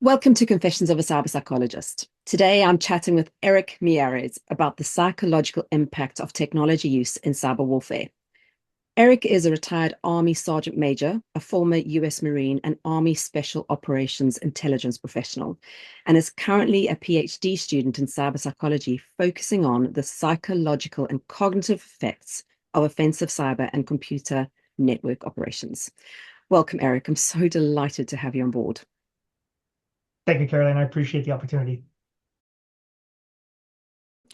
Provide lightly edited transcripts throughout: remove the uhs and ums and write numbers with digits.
Welcome to Confessions of a Cyberpsychologist. Today I'm chatting with Erick Miyares about the psychological impact of technology use in cyber warfare. Erick is a retired Army Sergeant Major, a former US Marine and Army Special Operations intelligence professional, and is currently a Ph.D. student in cyberpsychology, focusing on the psychological and cognitive effects of offensive cyber and computer network operations. Welcome, Erick. I'm so delighted to have you on board. Thank you, Caroline. I appreciate the opportunity.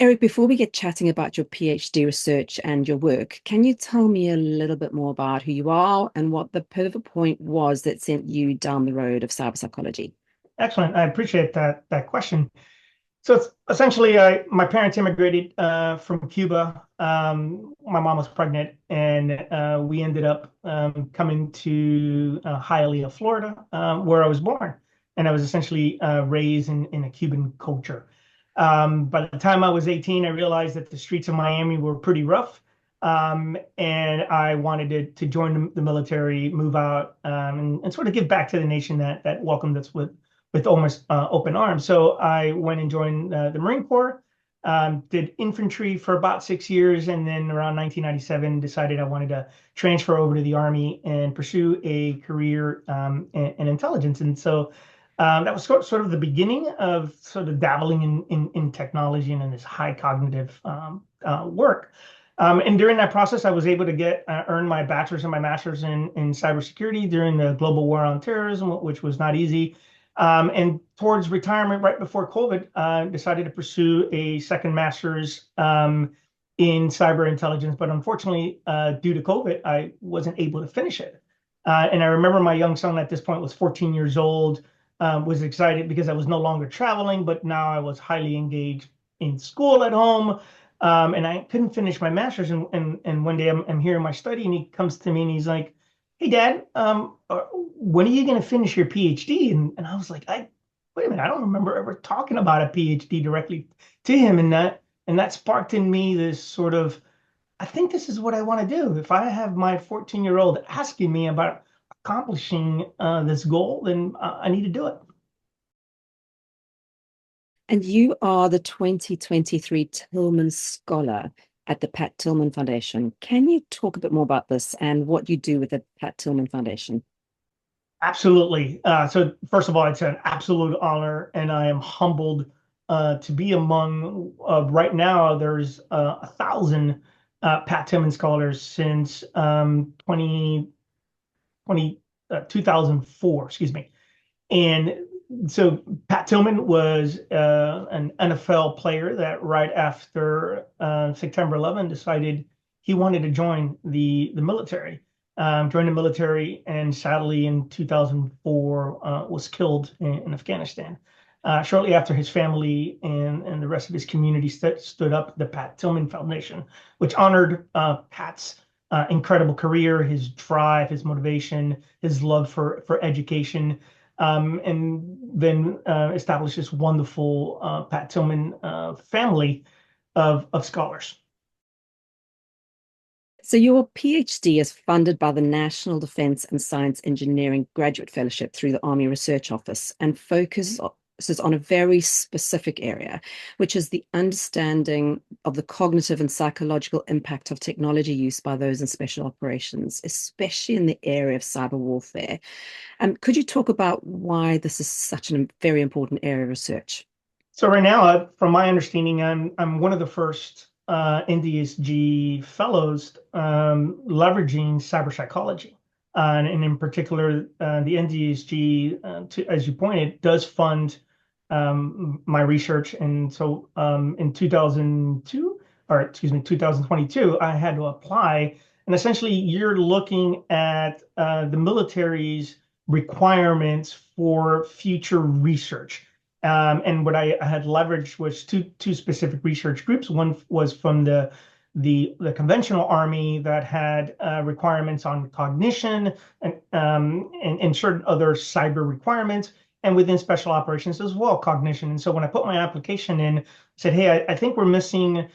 Erick, before we get chatting about your PhD research and your work, can you tell me a little bit more about who you are and what the pivot point was that sent you down the road of cyberpsychology? Excellent. I appreciate that question. So it's essentially, my parents immigrated from Cuba. My mom was pregnant, and we ended up coming to Hialeah, Florida, where I was born. And I was essentially raised in a Cuban culture. By the time I was 18, I realized that the streets of Miami were pretty rough. And I wanted to join the military, move out, and sort of give back to the nation that welcomed us with almost open arms. So I went and joined the Marine Corps, did infantry for about 6 years, and then around 1997 decided I wanted to transfer over to the Army and pursue a career in intelligence. And so that was sort of the beginning of sort of dabbling in technology and in this high cognitive work. And during that process, I was able to earn my bachelor's and my master's in cybersecurity during the global war on terrorism, which was not easy. And towards retirement, right before COVID, I decided to pursue a second master's in cyber intelligence. But unfortunately, due to COVID, I wasn't able to finish it. And I remember my young son at this point was 14 years old. Was excited because I was no longer traveling, but now I was highly engaged in school at home, and I couldn't finish my master's. And one day I'm here in my study, and he comes to me and he's like, "Hey, Dad, when are you going to finish your PhD?" And I was like, wait a minute, I don't remember ever talking about a PhD directly to him, and that sparked in me this sort of, I think this is what I want to do. If I have my 14-year-old asking me about accomplishing this goal, then I need to do it. And you are the 2023 Tillman Scholar at the Pat Tillman Foundation. Can you talk a bit more about this and what you do with the Pat Tillman Foundation? Absolutely. So first of all, it's an absolute honor, and I am humbled to be among, right now, there's 1,000 Pat Tillman Scholars since 2004, excuse me. And so Pat Tillman was an NFL player that right after September 11 decided he wanted to join the military. Joined the military, and sadly in 2004 was killed in Afghanistan. Shortly after, his family and the rest of his community stood up the Pat Tillman Foundation, which honored Pat's incredible career, his drive, his motivation, his love for education, and then established this wonderful Pat Tillman family of scholars. So your PhD is funded by the National Defense and Science Engineering Graduate Fellowship through the Army Research Office and focuses on a very specific area, which is the understanding of the cognitive and psychological impact of technology use by those in special operations, especially in the area of cyber warfare. Could you talk about why this is such a very important area of research? So right now, from my understanding, I'm one of the first NDSG fellows leveraging cyberpsychology. And in particular, the NDSG, as you pointed, does fund my research. And so in 2022, I had to apply. And essentially, you're looking at the military's requirements for future research. And what I had leveraged was two specific research groups. One was from the conventional Army that had requirements on cognition and certain other cyber requirements, and within special operations as well, cognition. And so when I put my application in, I said, hey, I think we're missing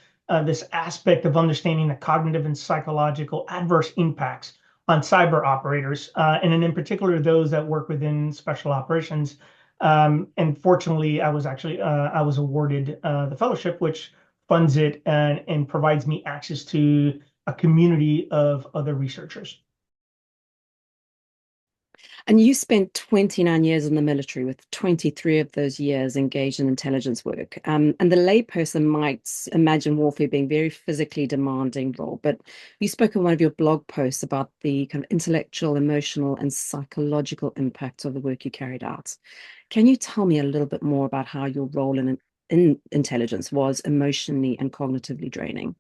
this aspect of understanding the cognitive and psychological adverse impacts on cyber operators, and in particular, those that work within special operations. And fortunately, I was awarded the fellowship, which funds it and provides me access to a community of other researchers. And you spent 29 years in the military, with 23 of those years engaged in intelligence work. And the layperson might imagine warfare being a very physically demanding role, but you spoke in one of your blog posts about the kind of intellectual, emotional, and psychological impact of the work you carried out. Can you tell me a little bit more about how your role in intelligence was emotionally and cognitively draining?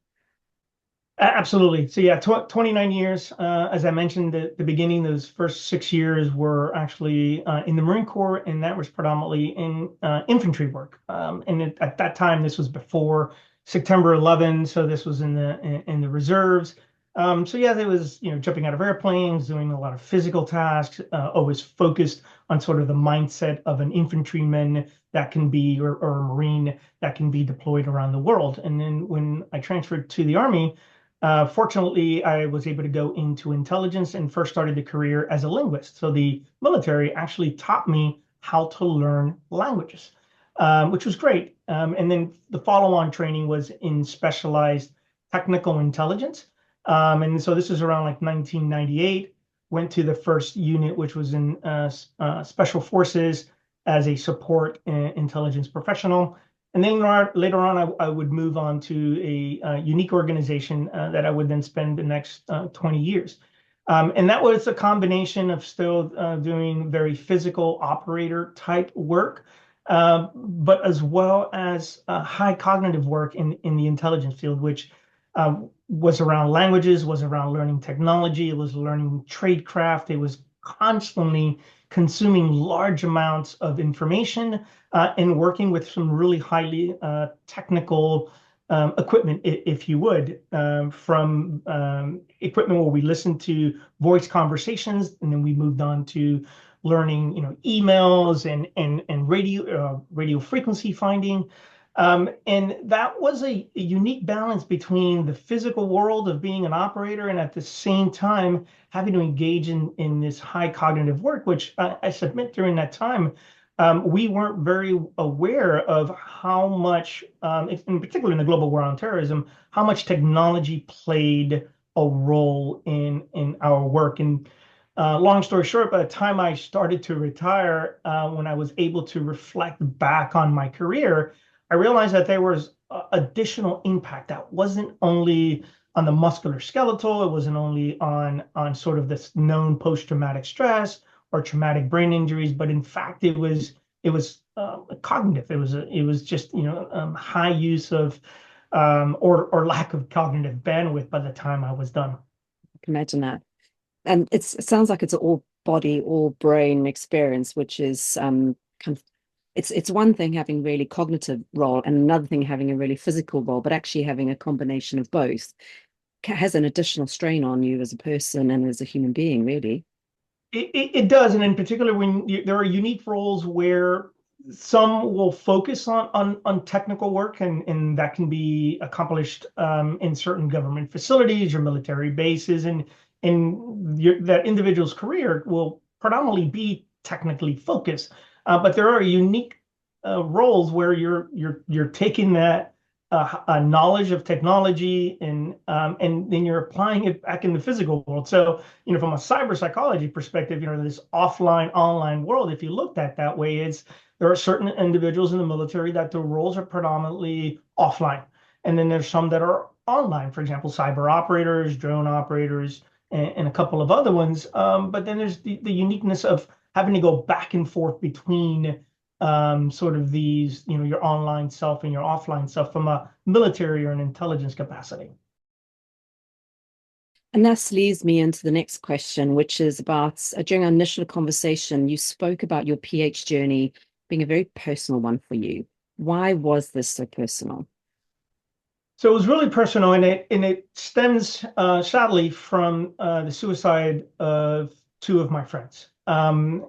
Absolutely. So yeah, 29 years. As I mentioned at the beginning, those first 6 years were actually in the Marine Corps, and that was predominantly in infantry work. At that time, this was before September 11, so this was in the reserves. So yeah, it was jumping out of airplanes, doing a lot of physical tasks, always focused on sort of the mindset of an infantryman that can be or a Marine that can be deployed around the world. And then when I transferred to the Army. Fortunately, I was able to go into intelligence and first started the career as a linguist. So the military actually taught me how to learn languages, which was great. And then the follow-on training was in specialized technical intelligence. And so this is around like 1998. Went to the first unit, which was in special forces as a support intelligence professional. And then later on, I would move on to a unique organization that I would then spend the next 20 years. And that was a combination of still doing very physical operator type work, but as well as high cognitive work in the intelligence field, which was around languages, was around learning technology, it was learning tradecraft, it was constantly consuming large amounts of information and working with some really highly technical equipment, if you would, from equipment where we listened to voice conversations, and then we moved on to learning, emails and radio frequency finding. And that was a unique balance between the physical world of being an operator and at the same time having to engage in this high cognitive work, which I submit during that time, we weren't very aware of how much, in particular in the global war on terrorism, how much technology played a role in our work. And long story short, by the time I started to retire, when I was able to reflect back on my career, I realized that there was additional impact that wasn't only on the muscular skeletal, it wasn't only on sort of this known post-traumatic stress or traumatic brain injuries, but in fact it was cognitive. It was just high use of or lack of cognitive bandwidth by the time I was done. I can imagine that. And it sounds like it's an all body, all brain experience, which is kind of it's one thing having really cognitive role and another thing having a really physical role, but actually having a combination of both has an additional strain on you as a person and as a human being, really. It does, and in particular, there are unique roles where some will focus on technical work, and that can be accomplished in certain government facilities or military bases, and that individual's career will predominantly be technically focused. But there are unique roles where you're taking that a knowledge of technology and then you're applying it back in the physical world. So, from a cyber psychology perspective, this offline, online world, if you looked at that way, there are certain individuals in the military that the roles are predominantly offline. And then there's some that are online, for example, cyber operators, drone operators, and a couple of other ones. But then there's the uniqueness of having to go back and forth between sort of these, your online self and your offline self from a military or an intelligence capacity. And this leads me into the next question, which is about during our initial conversation, you spoke about your PhD journey being a very personal one for you. Why was this so personal? So it was really personal, and it stems sadly from the suicide of two of my friends, and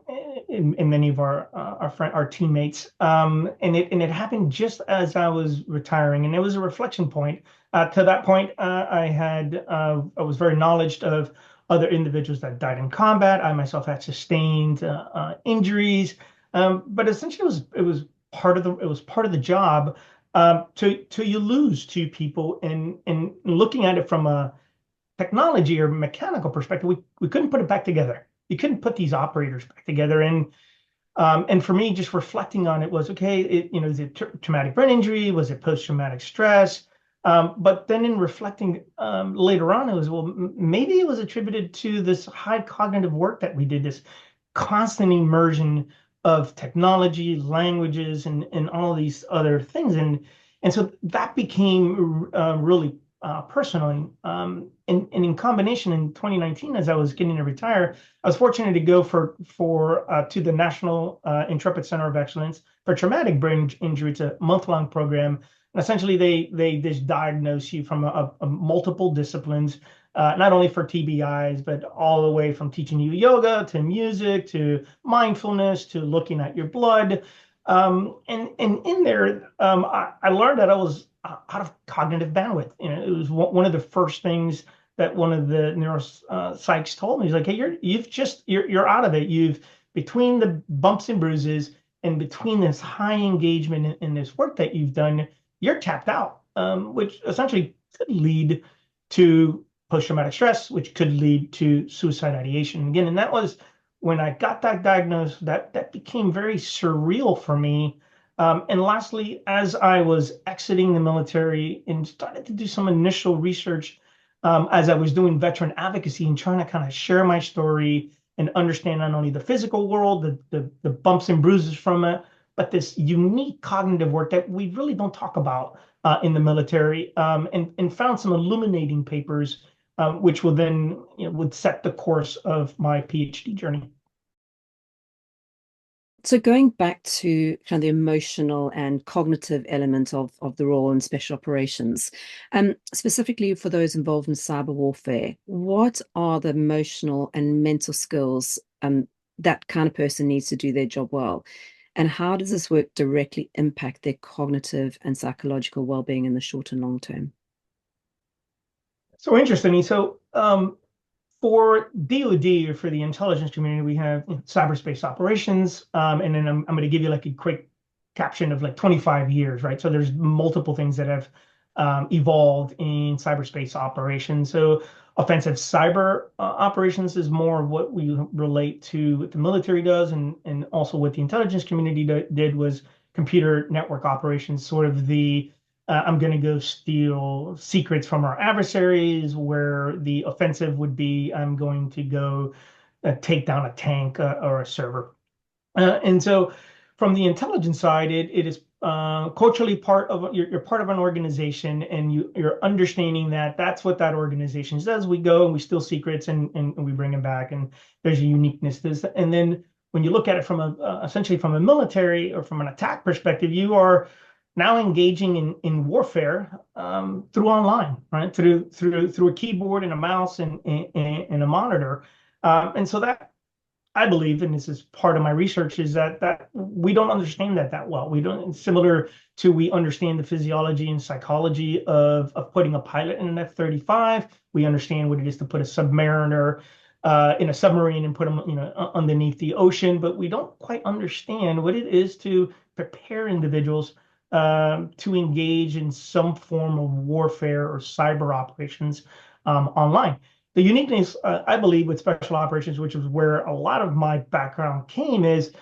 many of our teammates, and it happened just as I was retiring, and it was a reflection point. To that point, I was very knowledgeable of other individuals that died in combat. I myself had sustained injuries. But essentially, it was part of the job to you lose two people, and looking at it from a technology or mechanical perspective, we couldn't put it back together. You couldn't put these operators back together, and for me, just reflecting on it was okay. Is it traumatic brain injury? Was it post-traumatic stress? But then in reflecting later on, it was, well, maybe it was attributed to this high cognitive work that we did, this constant immersion of technology, languages, and all these other things. And so that became really personal. And in combination in 2019, as I was getting to retire, I was fortunate to go to the National Intrepid Center of Excellence for Traumatic Brain Injury. It's a month-long program. And essentially, they just diagnose you from a multiple disciplines, not only for TBIs, but all the way from teaching you yoga to music to mindfulness to looking at your blood. And in there, I learned that I was out of cognitive bandwidth. It was one of the first things that one of the neuropsychs told me. He's like, "Hey, you're out of it. Between the bumps and bruises and between this high engagement in this work that you've done, you're tapped out," which essentially could lead to post-traumatic stress, which could lead to suicide ideation. Again, and that was when I got that diagnosed, that became very surreal for me. And lastly, as I was exiting the military and started to do some initial research, as I was doing veteran advocacy and trying to kind of share my story and understand not only the physical world, the bumps and bruises from it, but this unique cognitive work that we really don't talk about in the military, and found some illuminating papers, which will then would set the course of my PhD journey. So going back to kind of the emotional and cognitive element of the role in special operations, specifically for those involved in cyber warfare, what are the emotional and mental skills that kind of person needs to do their job well? And how does this work directly impact their cognitive and psychological well-being in the short and long term? So interesting. So for DoD, or for the intelligence community, we have cyberspace operations, and then I'm going to give you like a quick caption of like 25 years, right? So there's multiple things that have evolved in cyberspace operations. So offensive cyber operations is more of what we relate to what the military does, and also what the intelligence community did was computer network operations, sort of the I'm going to go steal secrets from our adversaries, where the offensive would be I'm going to go take down a tank or a server. And so from the intelligence side, it is culturally part of you're part of an organization, and you're understanding that that's what that organization does. We go and we steal secrets, and we bring them back, and there's a uniqueness to this. And then when you look at it from essentially from a military or from an attack perspective, you are now engaging in warfare through online, right? Through a keyboard and a mouse and a monitor. And so that, I believe, and this is part of my research, is that we don't understand that well. We don't, similar to we understand the physiology and psychology of putting a pilot in an F-35. We understand what it is to put a submariner in a submarine and put them, underneath the ocean, but we don't quite understand what it is to prepare individuals to engage in some form of warfare or cyber operations online. The uniqueness, I believe, with special operations, which is where a lot of my background came, is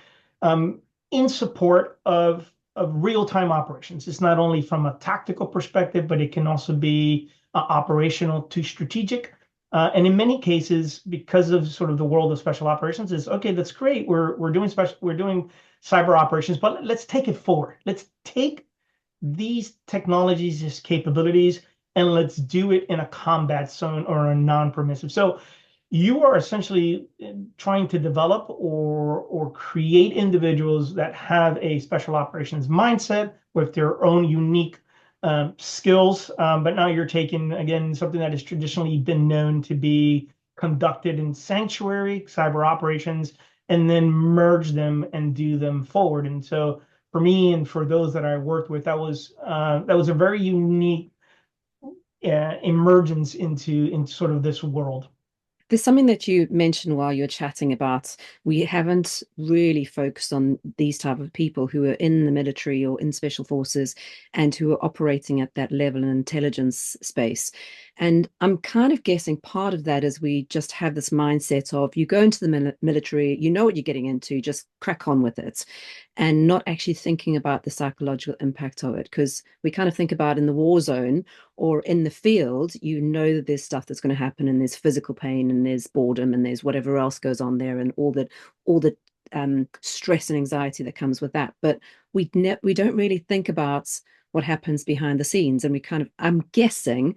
in support of real-time operations. It's not only from a tactical perspective, but it can also be operational to strategic. And in many cases, because of sort of the world of special operations, is okay. That's great. We're doing cyber operations, but let's take it forward. Let's take these technologies, these capabilities, and let's do it in a combat zone or a non-permissive. So you are essentially trying to develop or create individuals that have a special operations mindset with their own unique skills. But now you're taking, again, something that has traditionally been known to be conducted in sanctuary cyber operations, and then merge them and do them forward. And so for me and for those that I worked with, that was a very unique emergence into sort of this world. There's something that you mentioned while you were chatting about we haven't really focused on these type of people who are in the military or in special forces and who are operating at that level in intelligence space. And I'm kind of guessing part of that is we just have this mindset of you go into the military, you know what you're getting into, just crack on with it, and not actually thinking about the psychological impact of it. Because we kind of think about in the war zone or in the field, you know that there's stuff that's going to happen and there's physical pain and there's boredom and there's whatever else goes on there and all the stress and anxiety that comes with that. But we don't really think about what happens behind the scenes, and we kind of, I'm guessing,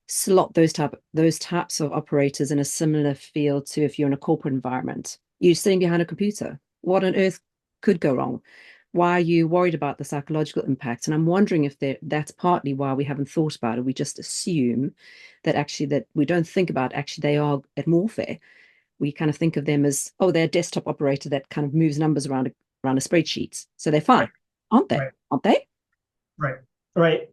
slot those types of operators in a similar field to if you're in a corporate environment. You're sitting behind a computer. What on earth could go wrong? Why are you worried about the psychological impact? And I'm wondering if that's partly why we haven't thought about it. We just assume that actually that we don't think about actually they are at warfare. We kind of think of them as, oh, they're a desktop operator that kind of moves numbers around a spreadsheet. So they're fine, Right, aren't they? right, Aren't they? right, right.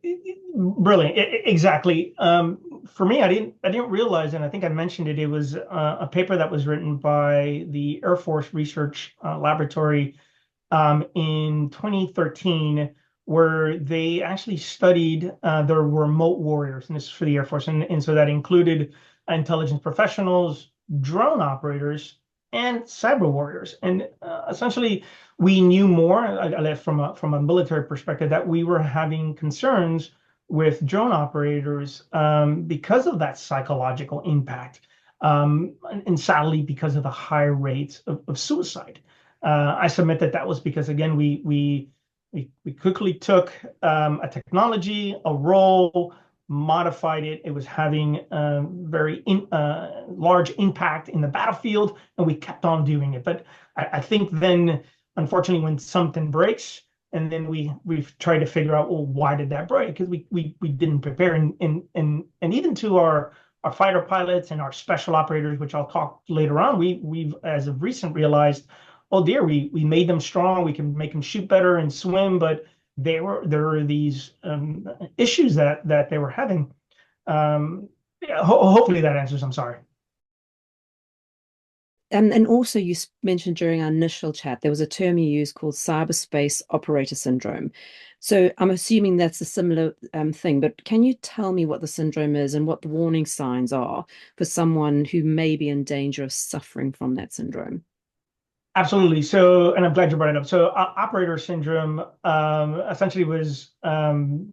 Brilliant. Exactly. For me, I didn't realize, and I think I mentioned it. It was a paper that was written by the Air Force Research Laboratory in 2013, where they actually studied the remote warriors, and this is for the Air Force, and so that included intelligence professionals, drone operators, and cyber warriors. And essentially, we knew more, from a military perspective, that we were having concerns with drone operators because of that psychological impact, and sadly because of the high rates of suicide. I submit that that was because, again, we quickly took a technology, a role, modified it. It was having very large impact in the battlefield, and we kept on doing it. But I think then, unfortunately, when something breaks, and then we've tried to figure out, well, why did that break? Because we didn't prepare, and even to our fighter pilots and our special operators, which I'll talk later on, we've as of recent realized, oh dear, we made them strong. We can make them shoot better and swim, but there were these issues that they were having. Yeah, hopefully that answers. I'm sorry. And also, you mentioned during our initial chat, there was a term you used called Cyberspace Operator Syndrome. So I'm assuming that's a similar thing, but can you tell me what the syndrome is and what the warning signs are for someone who may be in danger of suffering from that syndrome? Absolutely. So, and I'm glad you brought it up. So, operator syndrome essentially was written.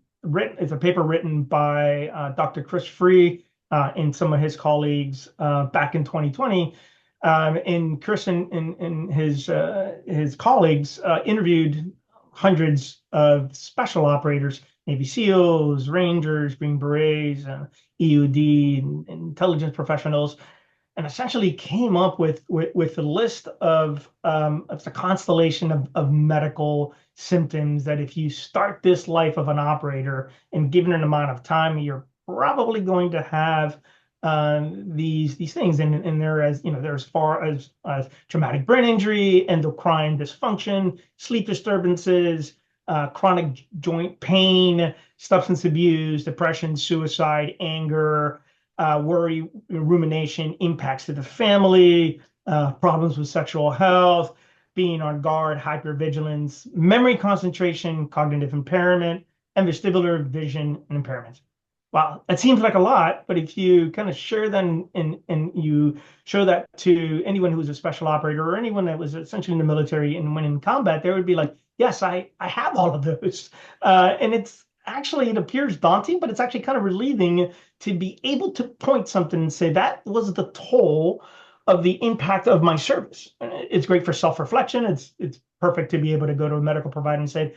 It's a paper written by Dr. Chris Free and some of his colleagues back in 2020. And Chris and his colleagues interviewed hundreds of special operators, Navy SEALs, Rangers, Green Berets, EUD, and intelligence professionals, and essentially came up with a list of the constellation of medical symptoms that if you start this life of an operator and given an amount of time, you're probably going to have these things. And they're, as you know, they're as far as traumatic brain injury, endocrine dysfunction, sleep disturbances, chronic joint pain, substance abuse, depression, suicide, anger, worry, rumination, impacts to the family, problems with sexual health, being on guard, hypervigilance, memory concentration, cognitive impairment, and vestibular vision and impairment. Wow, that seems like a lot, but if you kind of share them and you show that to anyone who's a special operator or anyone that was essentially in the military and went in combat, they would be like, yes, I have all of those. And it's actually, it appears daunting, but it's actually kind of relieving to be able to point something and say that was the toll of the impact of my service. It's great for self-reflection. It's perfect to be able to go to a medical provider and say,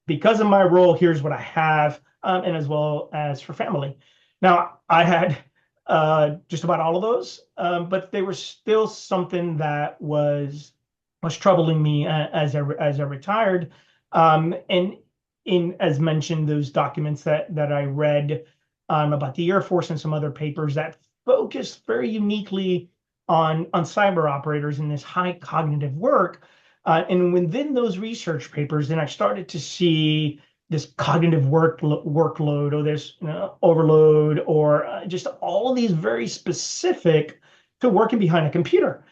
because of my role, here's what I have, and as well as for family. Now, I had just about all of those, but they were still something that was troubling me as I retired. And in, as mentioned, those documents that I read about the Air Force and some other papers that focus very uniquely on cyber operators in this high cognitive work. And within those research papers, then I started to see this cognitive workload or this overload or just all of these very specific to working behind a computer,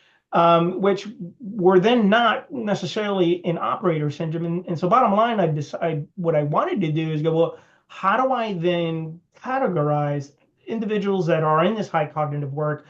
which were then not necessarily in operator syndrome. And so bottom line, I decided what I wanted to do is go, well, how do I then categorize individuals that are in this high cognitive work,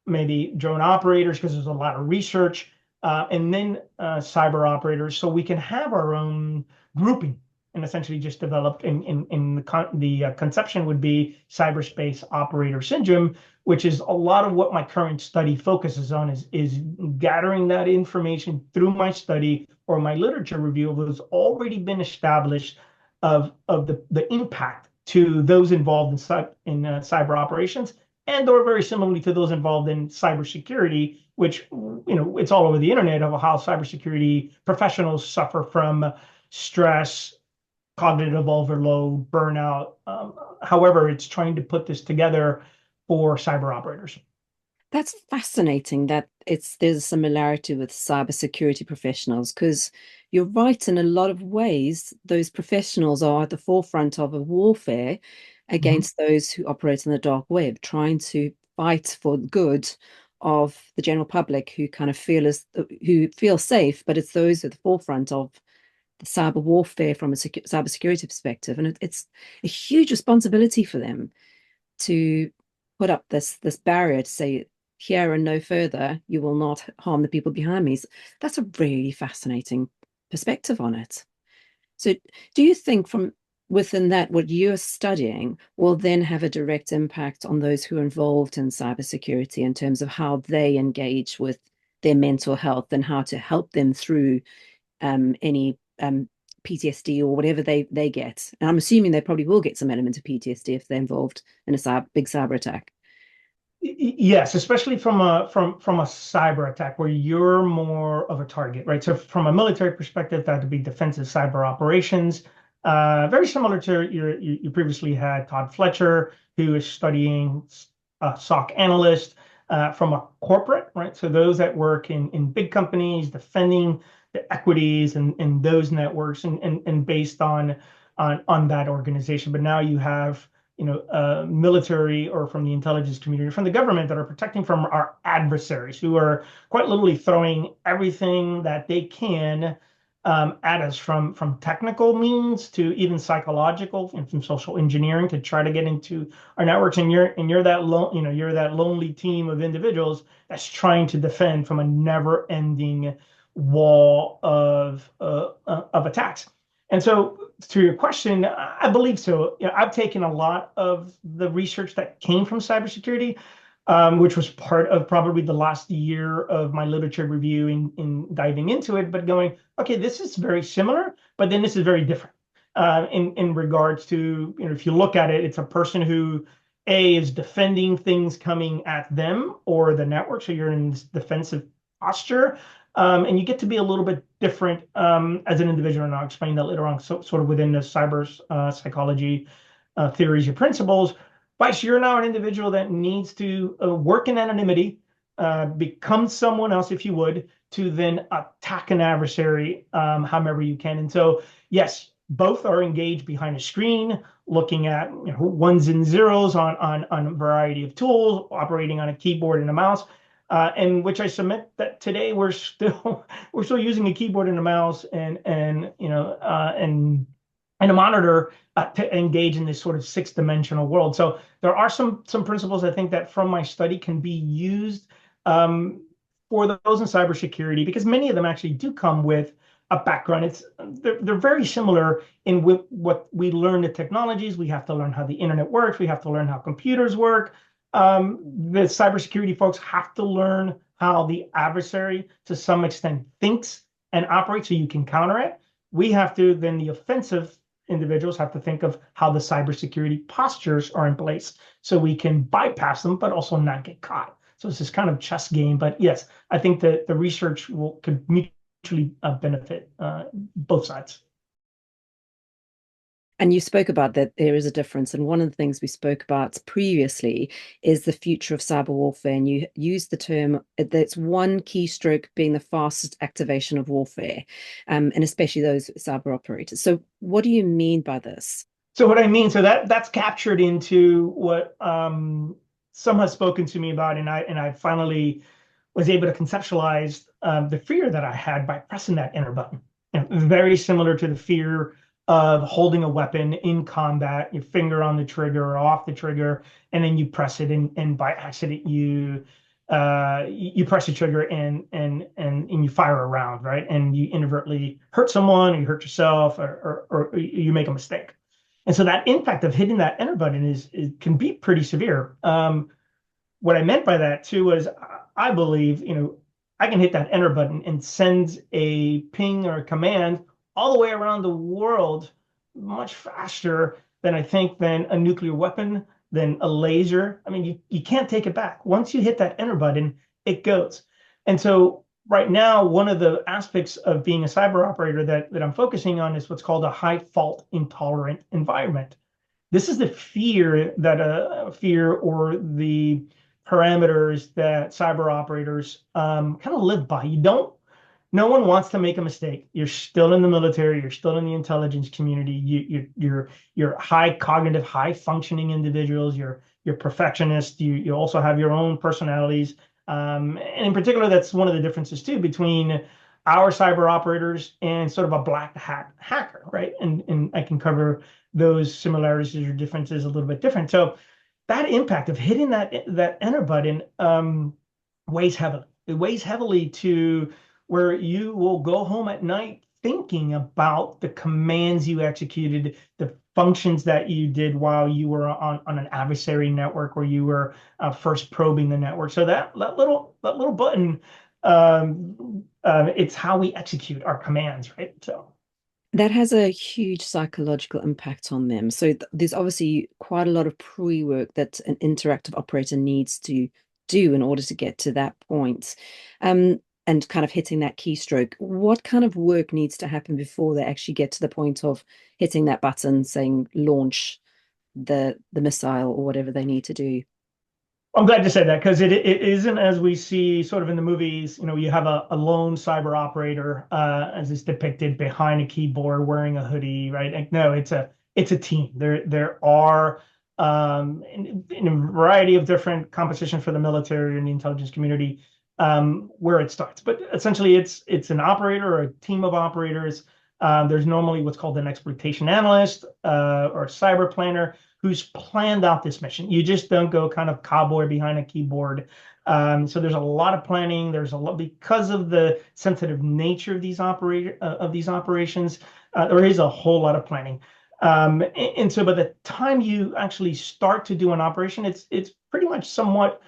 maybe drone operators, because there's a lot of research, and then cyber operators, so we can have our own grouping, and essentially just developed in the conception would be Cyberspace Operator Syndrome, which is a lot of what my current study focuses on, is gathering that information through my study or my literature review of what's already been established of the impact to those involved in cyber operations, and or very similarly to those involved in cybersecurity, which, it's all over the internet of how cybersecurity professionals suffer from stress, cognitive overload, burnout. However, it's trying to put this together for cyber operators. That's fascinating that there's a similarity with cybersecurity professionals, because you're right, in a lot of ways, those professionals are at the forefront of a warfare Mhm. against those who operate in the dark web, trying to fight for the good of the general public who kind of who feel safe, but it's those at the forefront of the cyber warfare from a cybersecurity perspective. And it's a huge responsibility for them to put up this barrier to say, here and no further, you will not harm the people behind me. So that's a really fascinating perspective on it. So do you think from within that, what you're studying will then have a direct impact on those who are involved in cybersecurity in terms of how they engage with their mental health and how to help them through any PTSD or whatever they get? And I'm assuming they probably will get some element of PTSD if they're involved in a big cyber attack. Yes, especially from a cyber attack where you're more of a target, right? So from a military perspective, that would be defensive cyber operations. Very similar to you previously had Todd Fletcher, who is studying SOC analyst from a corporate, right? So those that work in big companies defending the equities and those networks and based on that organization. But now you have military or from the intelligence community, from the government, that are protecting from our adversaries who are quite literally throwing everything that they can at us, from technical means to even psychological and from social engineering to try to get into our networks. And you're that you're that lonely team of individuals that's trying to defend from a never-ending wall of attacks. And so, to your question, I believe so. I've taken a lot of the research that came from cybersecurity, which was part of probably the last year of my literature review in diving into it, but going, okay, this is very similar, but then this is very different. In regards to, if you look at it, it's a person who is defending things coming at them or the network. So you're in this defensive posture. And you get to be a little bit different as an individual, and I'll explain that later on, sort of within the cyber psychology theories or principles. But you're now an individual that needs to work in anonymity, become someone else, if you would, to then attack an adversary however you can. And so, yes, both are engaged behind a screen, looking at ones and zeros on a variety of tools, operating on a keyboard and a mouse. And which I submit that today we're still using a keyboard and a mouse and a monitor to engage in this sort of six-dimensional world. So there are some principles I think that from my study can be used for those in cybersecurity, because many of them actually do come with a background. They're very similar in what we learn the technologies. We have to learn how the internet works. We have to learn how computers work. The cybersecurity folks have to learn how the adversary, to some extent, thinks and operates so you can counter it. We have to, then the offensive individuals have to think of how the cybersecurity postures are in place so we can bypass them, but also not get caught. So it's this kind of chess game. But yes, I think that the research could mutually benefit both sides. And you spoke about that there is a difference. And one of the things we spoke about previously is the future of cyber warfare. And you used the term that's one keystroke being the fastest activation of warfare, and especially those cyber operators. So what do you mean by this? So what I mean, so that's captured into what some have spoken to me about, and I finally was able to conceptualize the fear that I had by pressing that enter button. Very similar to the fear of holding a weapon in combat, your finger on the trigger or off the trigger, and then you press it, and by accident you press the trigger and you fire a round, right? And you inadvertently hurt someone, or you hurt yourself, or you make a mistake. And so that impact of hitting that enter button can be pretty severe. What I meant by that too was I believe, I can hit that enter button and send a ping or a command all the way around the world much faster than I think than a nuclear weapon, than a laser. I mean, you can't take it back. Once you hit that enter button, it goes. And so right now, one of the aspects of being a cyber operator that I'm focusing on is what's called a high fault intolerant environment. This is the fear or the parameters that cyber operators kind of live by. No one wants to make a mistake. You're still in the military. You're still in the intelligence community. You're high cognitive, high functioning individuals. You're perfectionists. You also have your own personalities. And in particular, that's one of the differences too between our cyber operators and sort of a black hat hacker, right? And I can cover those similarities or differences a little bit different. So that impact of hitting that enter button weighs heavily. It weighs heavily to where you will go home at night thinking about the commands you executed, the functions that you did while you were on an adversary network, where you were first probing the network. So that little button, it's how we execute our commands, right? So. That has a huge psychological impact on them. So there's obviously quite a lot of pre-work that an interactive operator needs to do in order to get to that point. And kind of hitting that keystroke. What kind of work needs to happen before they actually get to the point of hitting that button saying launch the missile or whatever they need to do? I'm glad you said that, because it isn't as we see sort of in the movies. You have a lone cyber operator as is depicted behind a keyboard wearing a hoodie, right? Like, no, it's a team. There are in a variety of different compositions for the military and the intelligence community where it starts. But essentially, it's an operator or a team of operators. There's normally what's called an exploitation analyst or a cyber planner who's planned out this mission. You just don't go kind of cowboy behind a keyboard. So there's a lot of planning. There's a lot, because of the sensitive nature of these operations. There is a whole lot of planning. And so by the time you actually start to do an operation, it's pretty much somewhat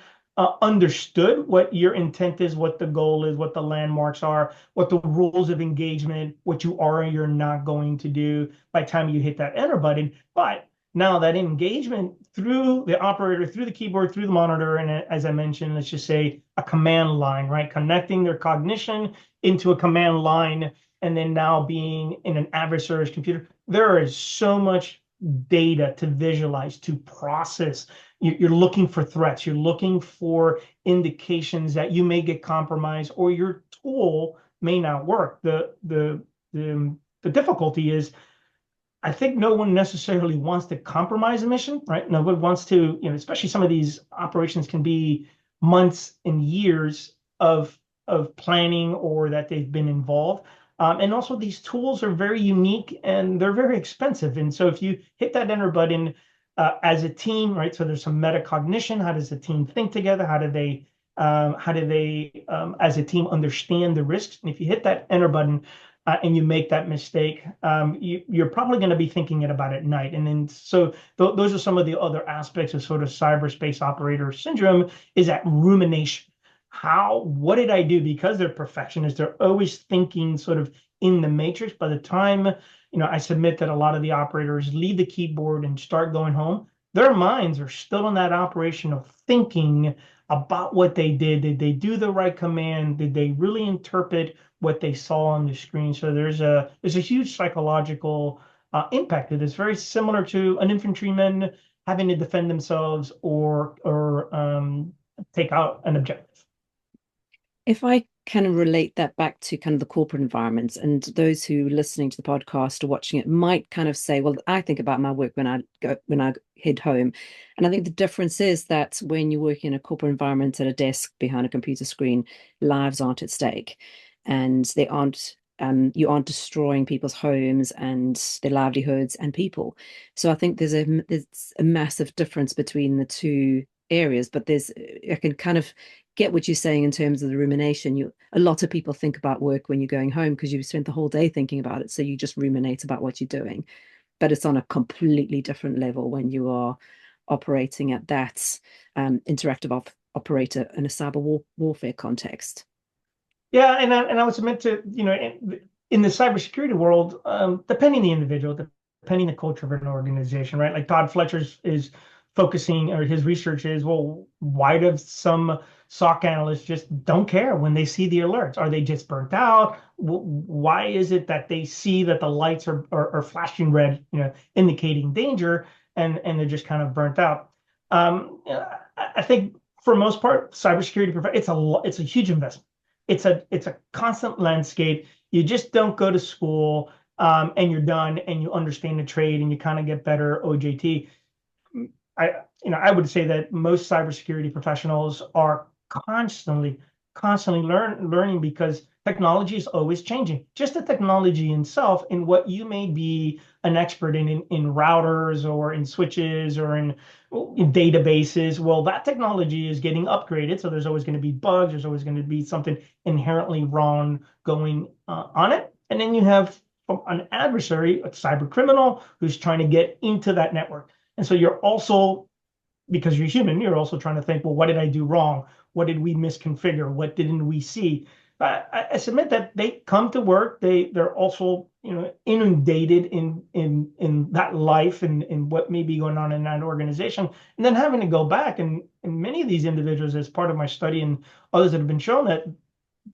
understood what your intent is, what the goal is, what the landmarks are, what the rules of engagement, what you are or you're not going to do by the time you hit that enter button. But now that engagement through the operator, through the keyboard, through the monitor, and as I mentioned, let's just say a command line, right? Connecting their cognition into a command line, and then now being in an adversary's computer. There is so much data to visualize, to process. You're looking for threats. You're looking for indications that you may get compromised or your tool may not work. The difficulty is, I think no one necessarily wants to compromise a mission, right? Nobody wants to, especially some of these operations can be months and years of planning or that they've been involved. And also these tools are very unique and they're very expensive. And so if you hit that enter button as a team, right? So there's some metacognition. How does the team think together? How do they as a team understand the risks? And if you hit that enter button, and you make that mistake, you're probably going to be thinking it about at night. And then so those are some of the other aspects of sort of cyberspace operator syndrome, is that rumination. What did I do? Because they're perfectionists, they're always thinking sort of in the matrix. By the time, I submit that a lot of the operators leave the keyboard and start going home, their minds are still in that operation of thinking about what they did. Did they do the right command? Did they really interpret what they saw on the screen? So there's a huge psychological impact. It is very similar to an infantryman having to defend themselves or take out an objective. If I kind of relate that back to kind of the corporate environment. And those who are listening to the podcast or watching it might kind of say, well, I think about my work when I head home. And I think the difference is that when you work in a corporate environment at a desk behind a computer screen, lives aren't at stake. And they aren't you aren't destroying people's homes and their livelihoods and people. So I think there's a massive difference between the two areas, but there's I can kind of get what you're saying in terms of the rumination. A lot of people think about work when you're going home because you've spent the whole day thinking about it. So you just ruminate about what you're doing. But it's on a completely different level when you are operating at that interactive operator in a warfare context. Yeah, and I was meant to, in the cybersecurity world, depending the individual, depending the culture of an organization, right? Like Todd Fletcher's is focusing, or his research is, well, why do some SOC analysts just don't care when they see the alerts? Are they just burnt out? Why is it that they see that the lights are flashing red, indicating danger, and they're just kind of burnt out? I think for most part, cybersecurity, it's a huge investment. It's a constant landscape. You just don't go to school and you're done and you understand the trade and you kind of get better OJT. I would say that most cybersecurity professionals are constantly learning because technology is always changing. Just the technology itself, in what you may be an expert in routers or in switches or in databases. Well, that technology is getting upgraded, so there's always going to be bugs. There's always going to be something inherently wrong going on it. And then you have an adversary, a cyber criminal, who's trying to get into that network. And so you're also, because you're human, you're also trying to think, well, what did I do wrong? What did we misconfigure? What didn't we see? I submit that they come to work. They're also, inundated in that life and what may be going on in that organization, and then having to go back and many of these individuals, as part of my study and others that have been shown, that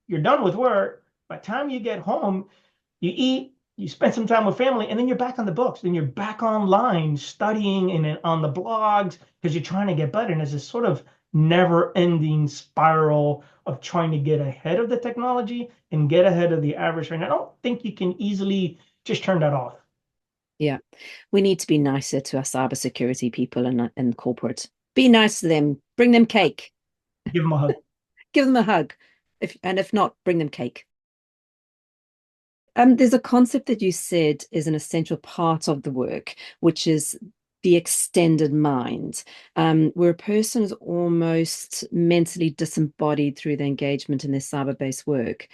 you're done with work. By the time you get home, you eat, you spend some time with family, and then you're back on the books. Then you're back online studying and on the blogs because you're trying to get better. And there's this sort of never-ending spiral of trying to get ahead of the technology and get ahead of the average. And I don't think you can easily just turn that off. Yeah, we need to be nicer to our cybersecurity people and corporate. Be nice to them. Bring them cake. Give them a hug. Give them a hug. If not, bring them cake. There's a concept that you said is an essential part of the work, which is the extended mind, where a person is almost mentally disembodied through the engagement in their cyber-based work.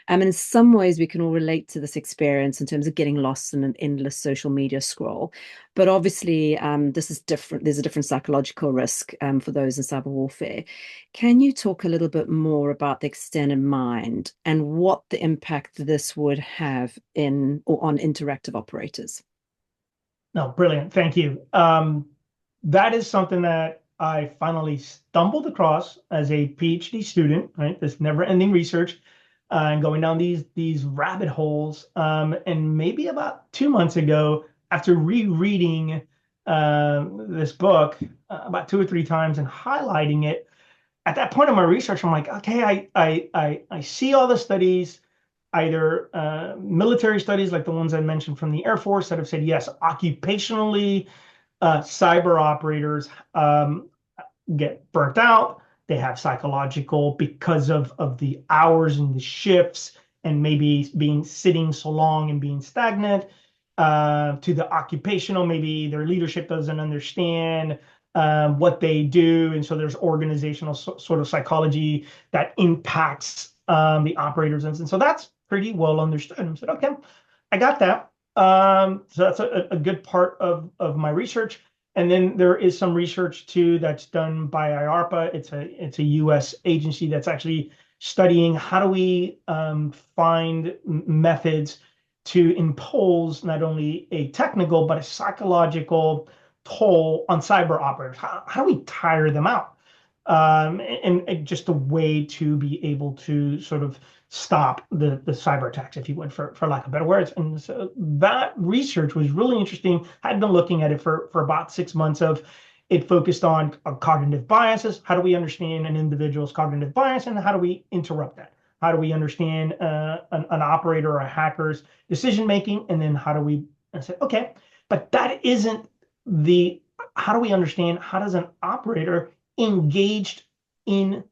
And in some ways, we can all relate to this experience in terms of getting lost in an endless social media scroll. But obviously, this is different. There's a different psychological risk for those in cyber warfare. Can you talk a little bit more about the extended mind and what the impact this would have in or on interactive operators? No, brilliant. Thank you. That is something that I finally stumbled across as a PhD student, right? This never-ending research and going down these rabbit holes. And maybe about 2 months ago, after rereading this book about 2 or 3 times and highlighting it, at that point in my research, I'm like, okay, I see all the studies, either military studies like the ones I mentioned from the Air Force that have said, yes, occupationally, cyber operators get burnt out. They have psychological because of the hours and the shifts and maybe being sitting so long and being stagnant. To the occupational, maybe their leadership doesn't understand what they do. And so there's organizational sort of psychology that impacts the operators. And so that's pretty well understood. And I said, okay, I got that. So that's a good part of my research. And then there is some research too that's done by IARPA. It's a U.S. agency that's actually studying how do we find methods to impose not only a technical but a psychological toll on cyber operators. How do we tire them out? And just a way to be able to sort of stop the cyber attacks, if you would, for lack of better words. And so that research was really interesting. I'd been looking at it for about 6 months. It focused on cognitive biases. How do we understand an individual's cognitive bias and how do we interrupt that? how do we understand an operator or a hacker's decision making, and then how do we, I said, okay, but that isn't the, how do we understand how does an operator engaged in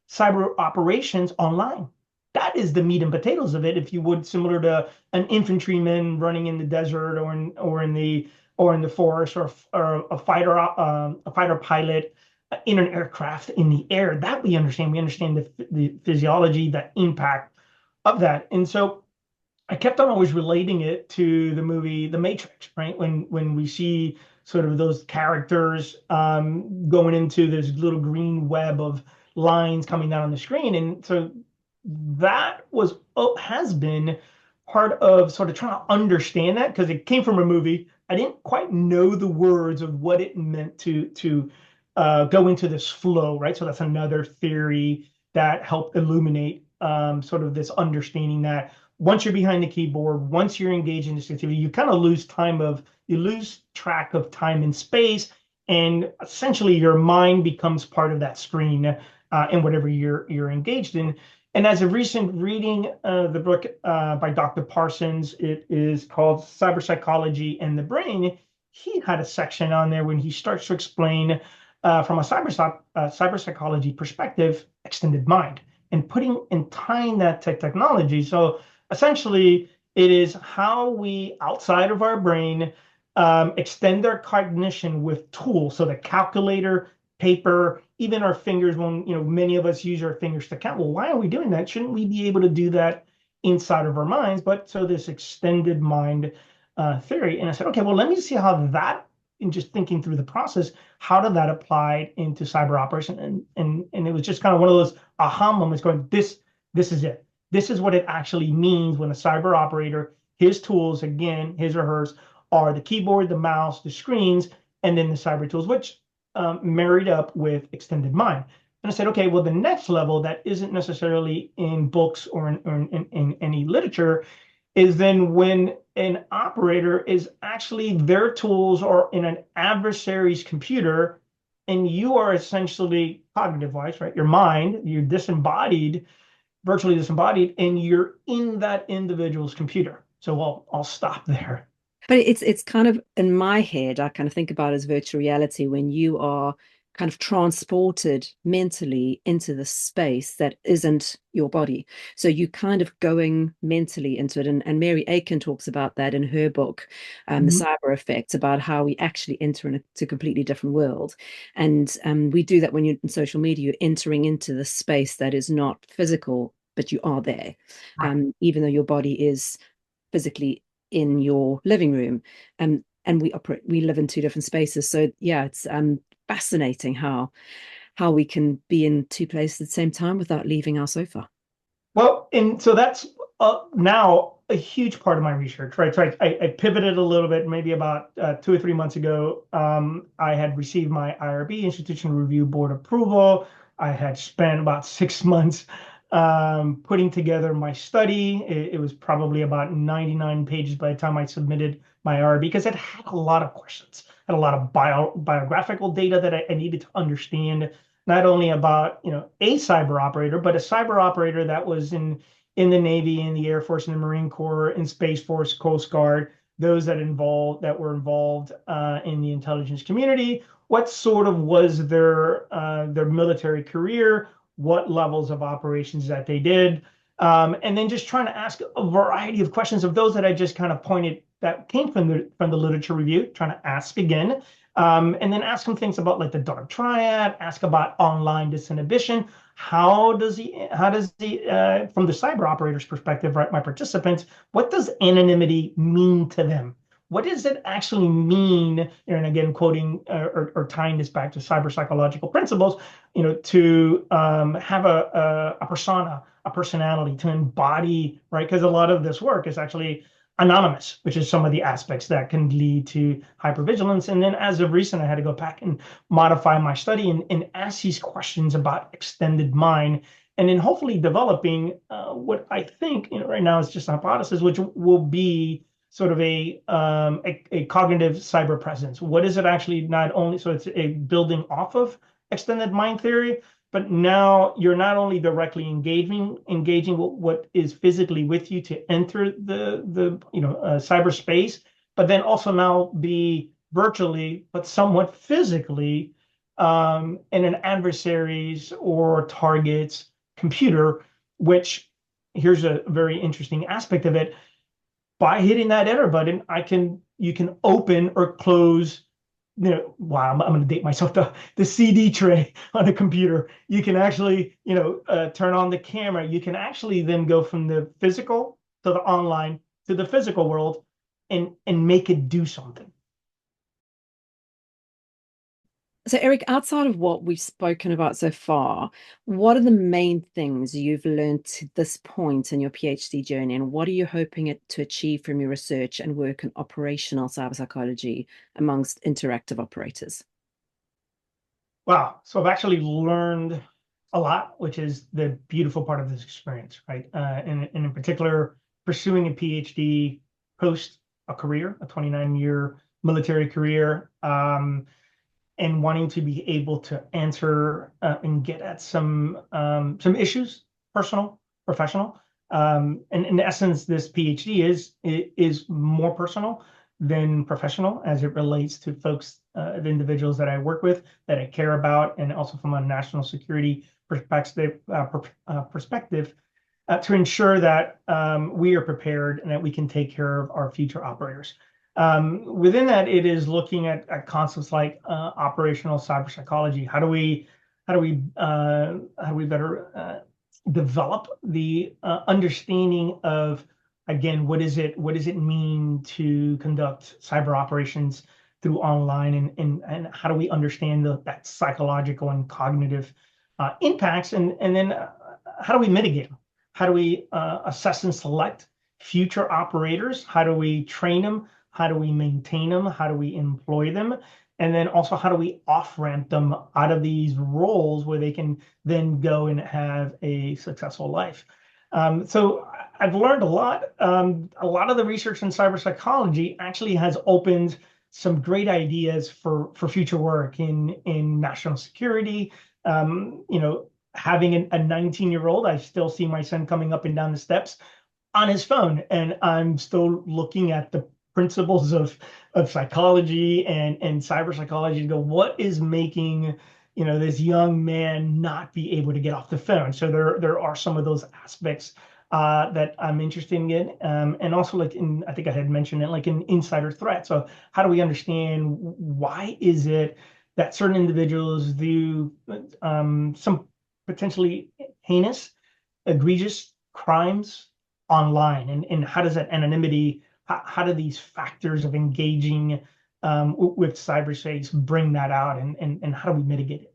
cyber operations online? That is the meat and potatoes of it, if you would, similar to an infantryman running in the desert or in the forest, or a fighter pilot in an aircraft in the air. That we understand. We understand the physiology, the impact of that. And so I kept on always relating it to the movie The Matrix, right? When we see sort of those characters going into this little green web of lines coming down on the screen. And so that has been part of sort of trying to understand that, because it came from a movie. I didn't quite know the words of what it meant to go into this flow, right? So that's another theory that helped illuminate sort of this understanding that once you're behind the keyboard, once you're engaged in this activity, you kind of you lose track of time and space, and essentially your mind becomes part of that screen in whatever you're engaged in. And as a recent reading, the book by Dr. Parsons, it is called Cyberpsychology and the Brain. He had a section on there when he starts to explain from a cyberpsychology perspective, extended mind, and putting and tying that to technology. So essentially, it is how we, outside of our brain, extend our cognition with tools. So the calculator, paper, even our fingers, when many of us use our fingers to count. Well, why are we doing that? Shouldn't we be able to do that inside of our minds? But so this extended mind theory. And I said, okay, well, let me see how that, in just thinking through the process, how did that apply into cyber operation? And it was just kind of one of those aha moments going, this is it. This is what it actually means when a cyber operator, his tools, again, his or hers, are the keyboard, the mouse, the screens, and then the cyber tools, which married up with extended mind. And I said, okay, well, the next level that isn't necessarily in books or in any literature is then when an operator is actually, their tools are in an adversary's computer, and you are essentially cognitive-wise, right? Your mind, you're disembodied, virtually disembodied, and you're in that individual's computer. So I'll stop there. But it's kind of, in my head, I kind of think about it as virtual reality, when you are kind of transported mentally into the space that isn't your body. So you kind of going mentally into it. And Mary Aiken talks about that in her book, The Mhm. Cyber Effects, about how we actually enter into a completely different world. And we do that when you're in social media, you're entering into the space that is not physical, but you are there, Right. even though your body is physically in your living room. And we live in two different spaces. So yeah, it's fascinating how we can be in two places at the same time without leaving our sofa. Well, and so that's now a huge part of my research, right? So I pivoted a little bit, maybe about 2 or 3 months ago. I had received my IRB, Institutional Review Board approval. I had spent about 6 months putting together my study. It was probably about 99 pages by the time I submitted my IRB, because it had a lot of questions, had a lot of biographical data that I needed to understand, not only about a cyber operator, but a cyber operator that was in the Navy, in the Air Force, in the Marine Corps, in Space Force, Coast Guard, those that were involved in the intelligence community. What sort of was their military career? What levels of operations that they did? And then just trying to ask a variety of questions of those that I just kind of pointed that came from the literature review, trying to ask again. And then ask them things about like the dark triad, ask about online disinhibition. How does from the cyber operator's perspective, right, my participants, what does anonymity mean to them? What does it actually mean? And again, quoting or tying this back to cyber psychological principles, to have a persona, a personality, to embody, right? Because a lot of this work is actually anonymous, which is some of the aspects that can lead to hypervigilance. And then as of recent, I had to go back and modify my study and ask these questions about extended mind, and then hopefully developing what I think right now is just a hypothesis, which will be sort of a cognitive cyber presence. What is it actually? Not only, so it's a building off of extended mind theory, but now you're not only directly engaging what is physically with you to enter the cyberspace, but then also now be virtually, but somewhat physically, in an adversary's or target's computer, which here's a very interesting aspect of it. By hitting that enter button, you can open or close, wow, I'm going to date myself, the CD tray on a computer. You can actually, turn on the camera. You can actually then go from the physical to the online to the physical world and make it do something. So, Erick, outside of what we've spoken about so far, what are the main things you've learned to this point in your PhD journey, and what are you hoping to achieve from your research and work in operational cyberpsychology amongst interactive operators? Wow. So I've actually learned a lot, which is the beautiful part of this experience, right? And in particular, pursuing a PhD post a career, a 29-year military career, and wanting to be able to answer and get at some issues, personal, professional. And in essence, this PhD is more personal than professional as it relates to folks, the individuals that I work with, that I care about, and also from a national security perspective, to ensure that we are prepared and that we can take care of our future operators. Within that, it is looking at concepts like operational cyberpsychology. How do we better develop the understanding of, again, what does it mean to conduct cyber operations through online, and how do we understand that psychological and cognitive impacts, and then how do we mitigate them? How do we assess and select future operators? How do we train them? How do we maintain them? How do we employ them? And then also, how do we off-ramp them out of these roles where they can then go and have a successful life? So I've learned a lot. A lot of the research in cyber psychology actually has opened some great ideas for future work in national security. Having a 19-year-old, I still see my son coming up and down the steps on his phone, and I'm still looking at the principles of psychology and cyber psychology to go, what is making this young man not be able to get off the phone? So there are some of those aspects that I'm interested in, and also I think I had mentioned it, like an insider threat. So how do we understand why is it that certain individuals do some potentially heinous, egregious crimes online, and how does that anonymity, how do these factors of engaging with cyberspace bring that out, and how do we mitigate it?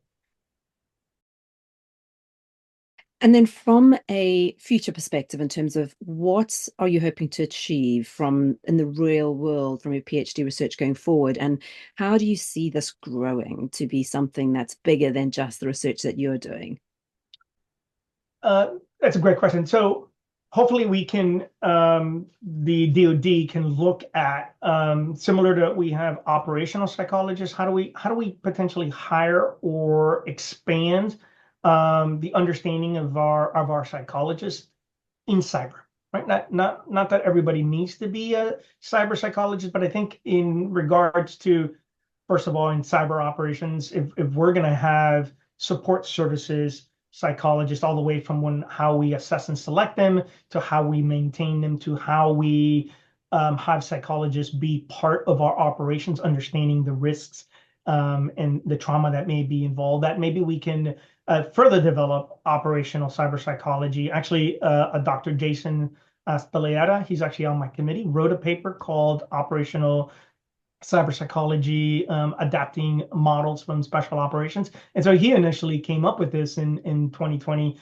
And then from a future perspective, in terms of what are you hoping to achieve in the real world from your PhD research going forward, and how do you see this growing to be something that's bigger than just the research that you're doing? That's a great question. So hopefully we can, the DoD can look at, similar to we have operational psychologists. How do we potentially hire or expand the understanding of our psychologists in cyber, right? Not that everybody needs to be a cyber psychologist, but I think in regards to, first of all, in cyber operations, if we're going to have support services psychologists all the way from how we assess and select them, to how we maintain them, to how we have psychologists be part of our operations, understanding the risks and the trauma that may be involved, that maybe we can further develop operational cyber psychology. Actually, Dr. Jason Spilliera, he's actually on my committee, wrote a paper called Operational CyberPsychology, adapting models from special operations. And so he initially came up with this in 2020.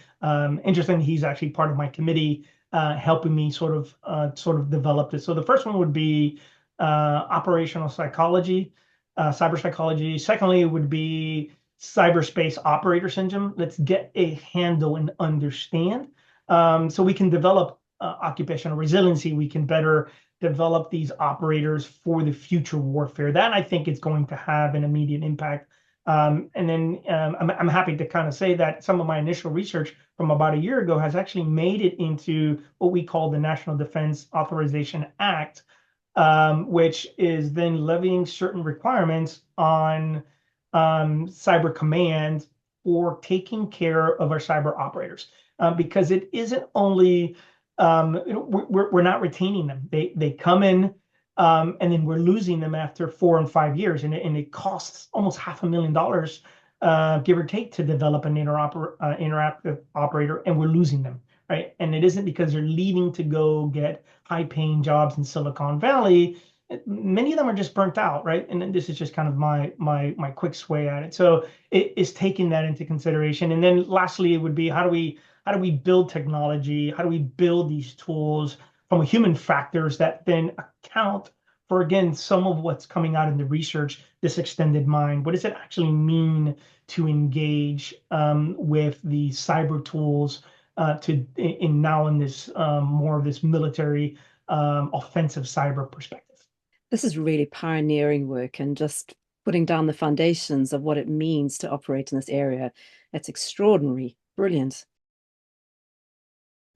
Interesting, he's actually part of my committee, helping me sort of develop this. So the first one would be operational psychology, cyber psychology. Secondly, it would be cyberspace operator syndrome. Let's get a handle and understand, so we can develop occupational resiliency. We can better develop these operators for the future warfare. That, I think, is going to have an immediate impact And then I'm happy to kind of say that some of my initial research from about a year ago has actually made it into what we call the National Defense Authorization Act, which is then levying certain requirements on cyber command for taking care of our cyber operators. Because it isn't only, we're not retaining them. They come in, and then we're losing them after 4 and 5 years. And it costs almost $500,000, give or take, to develop an interactive operator, and we're losing them, right? And it isn't because they're leaving to go get high-paying jobs in Silicon Valley. Many of them are just burnt out, right? And then this is just kind of my quick sway at it. So it is taking that into consideration. And then lastly, it would be how do we build technology? How do we build these tools from human factors that then account for, again, some of what's coming out in the research, this extended mind? What does it actually mean to engage with the cyber tools in this more of this military offensive cyber perspective? This is really pioneering work and just putting down the foundations of what it means to operate in this area. It's extraordinary, brilliant.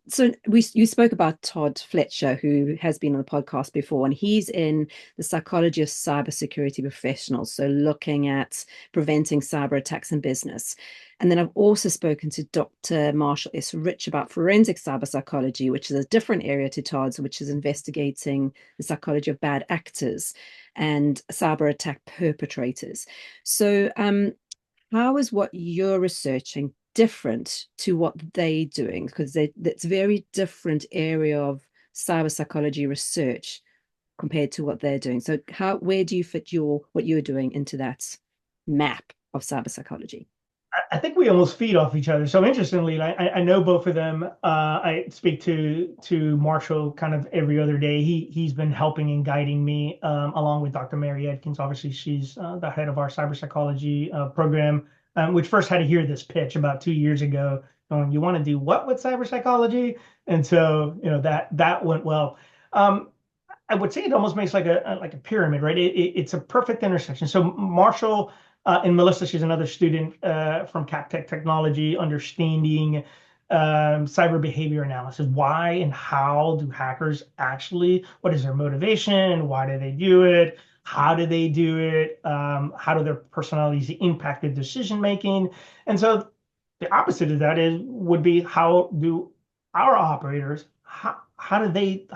So you spoke about Todd Fletcher, who has been on the podcast before, and he's in the psychology of cybersecurity professionals, so looking at preventing cyber attacks in business. And then I've also spoken to Dr. Marshall S. Rich about forensic cyberpsychology, which is a different area to Todd's, which is investigating the psychology of bad actors and cyber attack perpetrators. So how is what you're researching different to what they're doing? Because that's a very different area of cyber psychology research compared to what they're doing. So where do you fit what you're doing into that map of cyber psychology? I think we almost feed off each other. So interestingly, I know both of them. I speak to Marshall kind of every other day. He's been helping and guiding me, along with Dr. Mary Edkins. Obviously, she's the head of our cybersecology program, which first had to hear this pitch about 2 years ago, going, "You want to do what with cybersecology?" And so that went well. I would say it almost makes like a pyramid, right? It's a perfect intersection. So Marshall and Melissa, she's another student from CapTech Technology, understanding cyber behavior analysis. Why and how do hackers actually, what is their motivation? Why do they do it? How do they do it? How do their personalities impact their decision making? And so the opposite of that would be, how do our operators, how do they,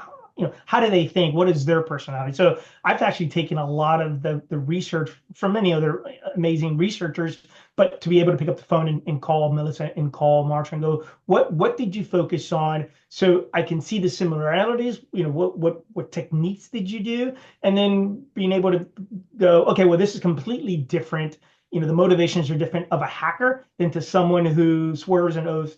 how do they think? What is their personality? So I've actually taken a lot of the research from many other amazing researchers, but to be able to pick up the phone and call Melissa and call Marshall and go, what did you focus on? So I can see the similarities, what techniques did you do? And then being able to go, okay, well, this is completely different. The motivations are different of a hacker than to someone who swears an oath,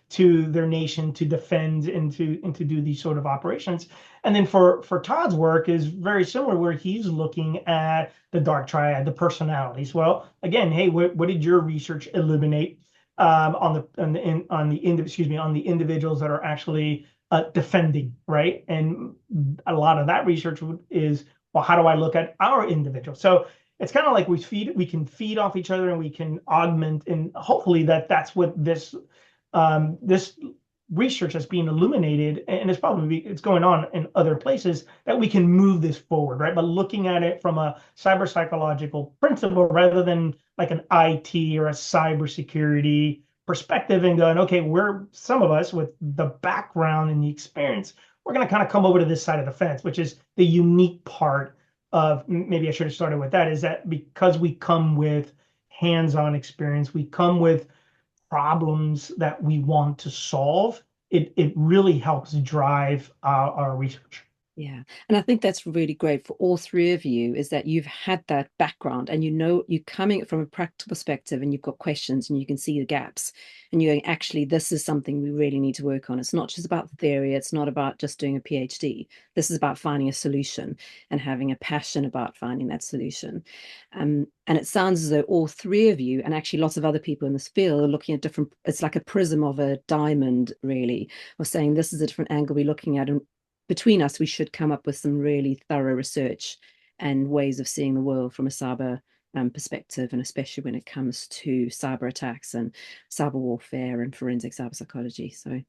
to their nation to defend and to do these sort of operations. And then for Todd's work is very similar, where he's looking at the dark triad, the personalities. Well, again, hey, what did your research illuminate on the individuals that are actually defending, right? And a lot of that research is, well, how do I look at our individual? So it's kind of like we can feed off each other, and we can augment, and hopefully that's what this research that's being illuminated, and it's going on in other places, that we can move this forward, right? But looking at it from a cyber psychological principle rather than like an IT or a cybersecurity perspective, and going, okay, some of us with the background and the experience, we're going to kind of come over to this side of the fence, which is the unique part of, maybe I should have started with that, is that because we come with hands-on experience, we come with problems that we want to solve, it really helps drive our research. Yeah. And I think that's really great for all three of you, is that you've had that background and you're coming from a practical perspective, and you've got questions and you can see the gaps, and you're going, actually, this is something we really need to work on. It's not just about the theory. It's not about just doing a PhD. This is about finding a solution and having a passion about finding that solution. And it sounds as though all three of you, and actually lots of other people in this field, are looking at it's like a prism of a diamond, really, or saying this is a different angle we're looking at. And between us, we should come up with some really thorough research and ways of seeing the world from a cyber perspective, and especially when it comes to cyber attacks and cyber warfare and forensic cyber psychology. So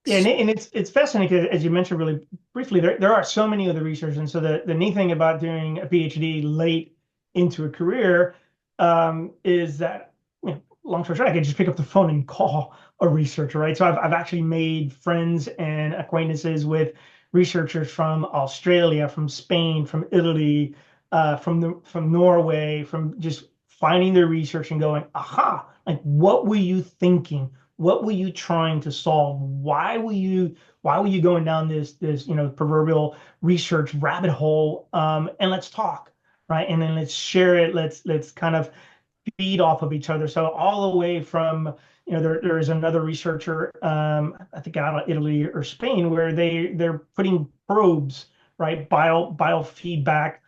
Yeah, and it's fascinating 'cause as you mentioned really briefly, there are so many other researchers, and so the neat thing about doing a PhD late into a career is that, long story short, I can just pick up the phone and call a researcher, right? So I've actually made friends and acquaintances with researchers from Australia, from Spain, from Italy, from Norway, from just finding their research and going, aha, like what were you thinking? What were you trying to solve? Why were you going down this proverbial research rabbit hole? And let's talk, right? And then let's share it. Let's kind of feed off of each other. So all the way from, there is another researcher, I think out of Italy or Spain, where they're putting probes, right, biofeedback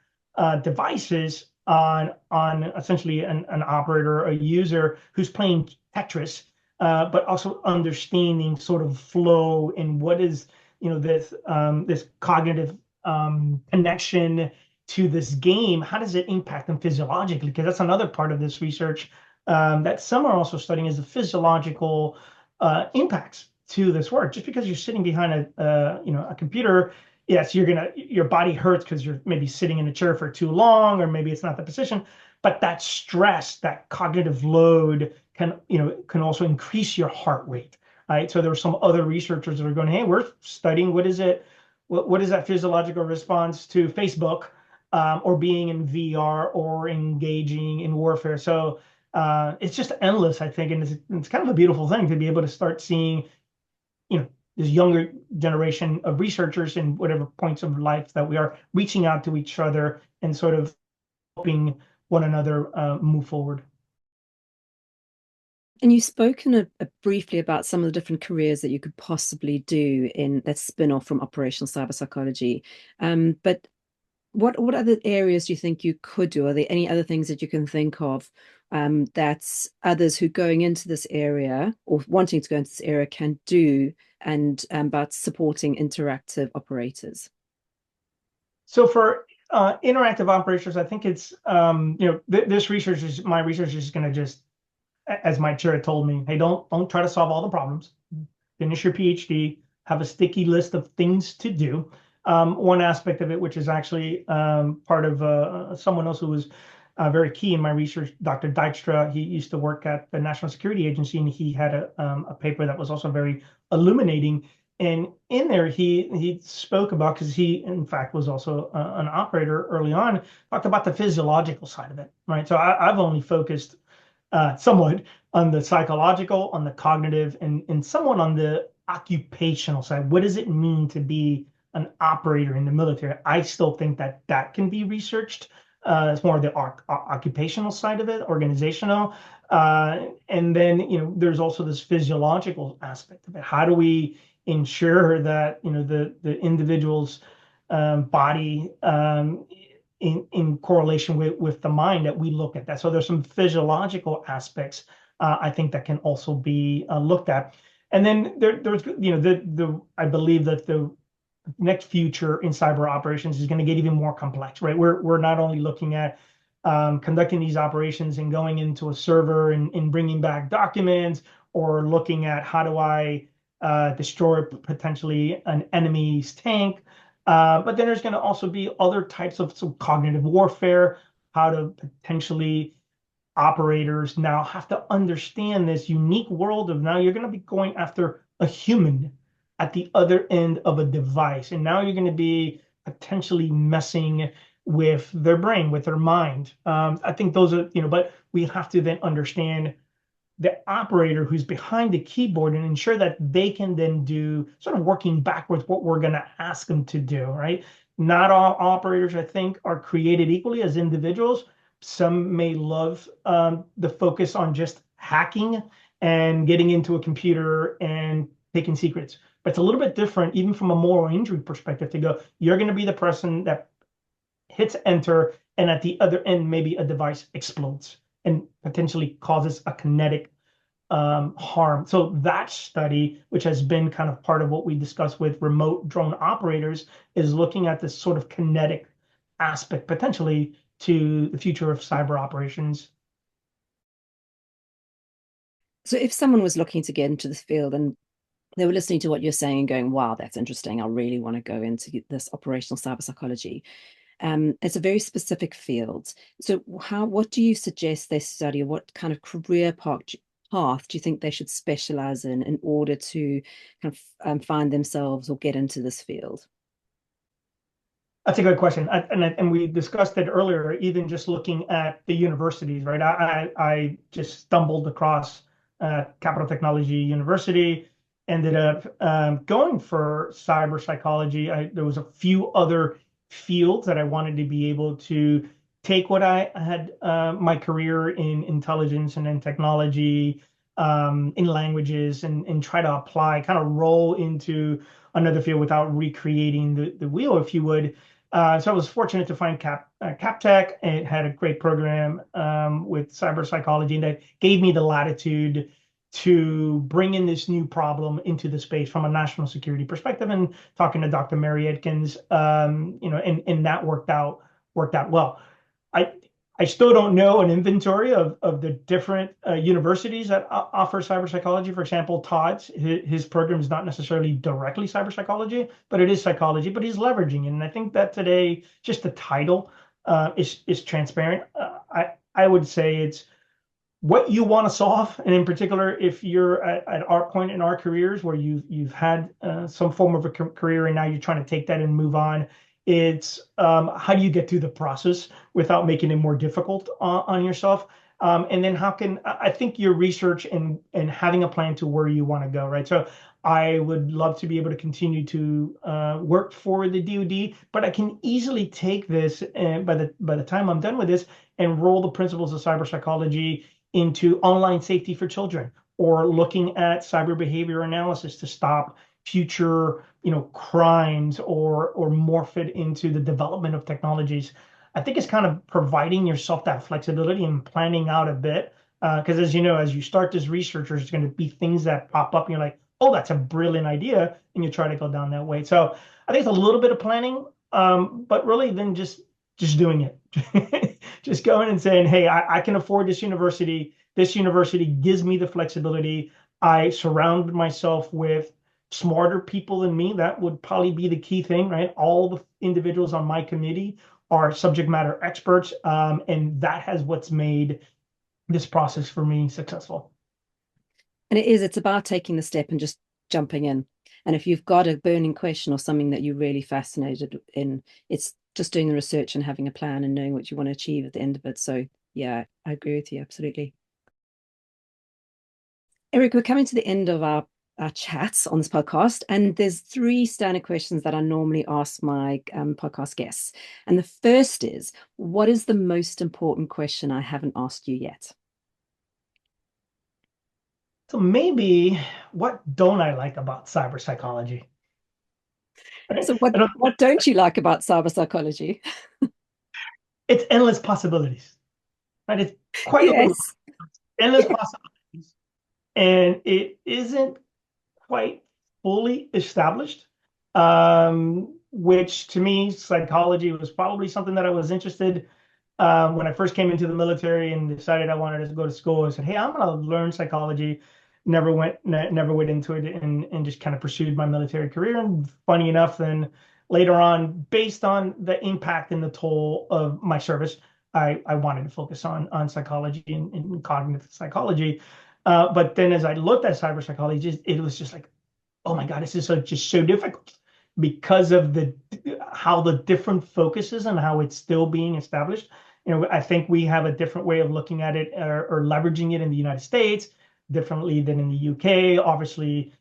devices on essentially an operator, a user who's playing Tetris, but also understanding sort of flow and what is, this cognitive connection to this game. How does it impact them physiologically? Because that's another part of this research that some are also studying, is the physiological impacts to this work. Just because you're sitting behind a computer, yes, your body hurts because you're maybe sitting in a chair for too long, or maybe it's not the position. But that stress, that cognitive load can also increase your heart rate, right? So there are some other researchers that are going, hey, we're studying what is that physiological response to Facebook, or being in VR or engaging in warfare. So it's just endless, I think, and it's kind of a beautiful thing to be able to start seeing, this younger generation of researchers in whatever points of life that we are, reaching out to each other and sort of helping one another move forward. And you've spoken briefly about some of the different careers that you could possibly do in that spin off from operational cyber psychology. But what other areas do you think you could do? Are there any other things that you can think of that others who going into this area or wanting to go into this area can do, and about supporting interactive operators? So for interactive operators, I think it's my research is going to just, as my chair told me, hey, don't try to solve all the problems. Finish your PhD, have a sticky list of things to do. One aspect of it, which is actually part of someone else who was very key in my research, Dr. Dijkstra. He used to work at the National Security Agency, and he had a paper that was also very illuminating. And in there, he spoke about, because he, in fact, was also an operator early on, talked about the physiological side of it, right? So I've only focused somewhat on the psychological, on the cognitive, and somewhat on the occupational side. What does it mean to be an operator in the military? I still think that can be researched. It's more of the occupational side of it, organizational. And then, there's also this physiological aspect of it. How do we ensure that, the individual's body, in correlation with the mind, that we look at that. So there's some physiological aspects, I think, that can also be looked at. And then there's, I believe that the next future in cyber operations is going to get even more complex, right? We're not only looking at conducting these operations and going into a server and bringing back documents, or looking at how do I destroy potentially an enemy's tank. But then there's going to also be other types of some cognitive warfare, how to potentially operators now have to understand this unique world of, now you're going to be going after a human at the other end of a device. And now you're going to be potentially messing with their brain, with their mind. I think those are, but we have to then understand the operator who's behind the keyboard and ensure that they can then do, sort of working backwards, what we're going to ask them to do, right? Not all operators, I think, are created equally as individuals. Some may love the focus on just hacking and getting into a computer and taking secrets. But it's a little bit different, even from a moral injury perspective, to go, you're going to be the person that hits enter, and at the other end, maybe a device explodes and potentially causes a kinetic harm. So that study, which has been kind of part of what we discussed with remote drone operators, is looking at this sort of kinetic aspect potentially to the future of cyber operations. So if someone was looking to get into this field and they were listening to what you're saying and going, wow, that's interesting. I really want to go into this operational cyber psychology. It's a very specific field. So what do you suggest they study? What kind of path do you think they should specialize in order to kind of find themselves or get into this field? That's a good question. And we discussed it earlier, even just looking at the universities, right? I just stumbled across Capital Technology University, ended up going for cyber psychology. There was a few other fields that I wanted to be able to take what I had my career in intelligence and in technology, in languages, and try to apply, kind of roll into another field without recreating the wheel, if you would. So I was fortunate to find CapTech. It had a great program with cyber psychology, and that gave me the latitude to bring in this new problem into the space from a national security perspective. And talking to Dr. Mary Adkins, and that worked out well. I I still don't know an inventory of the different universities that offer cyber psychology. For example, Todd's his program is not necessarily directly cyber psychology, but it is psychology. But he's leveraging it, and I think that today just the title is transparent. I would say it's what you want to solve, and in particular, if you're at our point in our careers where you've had some form of a career and now you're trying to take that and move on, it's how do you get through the process without making it more difficult on yourself? And then how can I think your research and having a plan to where you want to go, right? So I would love to be able to continue to work for the DoD, but I can easily take this and by the time I'm done with this and roll the principles of cyber psychology into online safety for children, or looking at cyber behavior analysis to stop future, crimes, or morph it into the development of technologies. I think it's kind of providing yourself that flexibility and planning out a bit. Because as you know, as you start this research, there's going to be things that pop up and you're like, oh, that's a brilliant idea. And you try to go down that way. So I think it's a little bit of planning, but really then just doing it. Just going and saying, hey, I can afford this university. This university gives me the flexibility. I surround myself with smarter people than me. That would probably be the key thing, right? All the individuals on my committee are subject matter experts, and that has what's made this process for me successful. And it's about taking the step and just jumping in. And if you've got a burning question or something that you're really fascinated in, it's just doing the research and having a plan and knowing what you want to achieve at the end of it. So yeah, I agree with you, absolutely. Erick, we're coming to the end of our chats on this podcast, and there's three standard questions that I normally ask my podcast guests. And the first is, what is the most important question I haven't asked you yet? So maybe what don't I like about cyber psychology? Right? So what don't you like about cyber psychology? It's endless possibilities, right? It's quite literally Yes. endless possibilities, and it isn't quite fully established. Which to me, psychology was probably something that I was interested when I first came into the military and decided I wanted to go to school. I said, "Hey, I'm going to learn psychology." Never went into it, and just kind of pursued my military career. And funny enough, then later on, based on the impact and the toll of my service, I wanted to focus on psychology and cognitive psychology. But then as I looked at cyber psychology, it was just like, oh my God, this is just so difficult because of the how the different focuses and how it's still being established. I think we have a different way of looking at it, or leveraging it in the United States differently than in the UK. Obviously,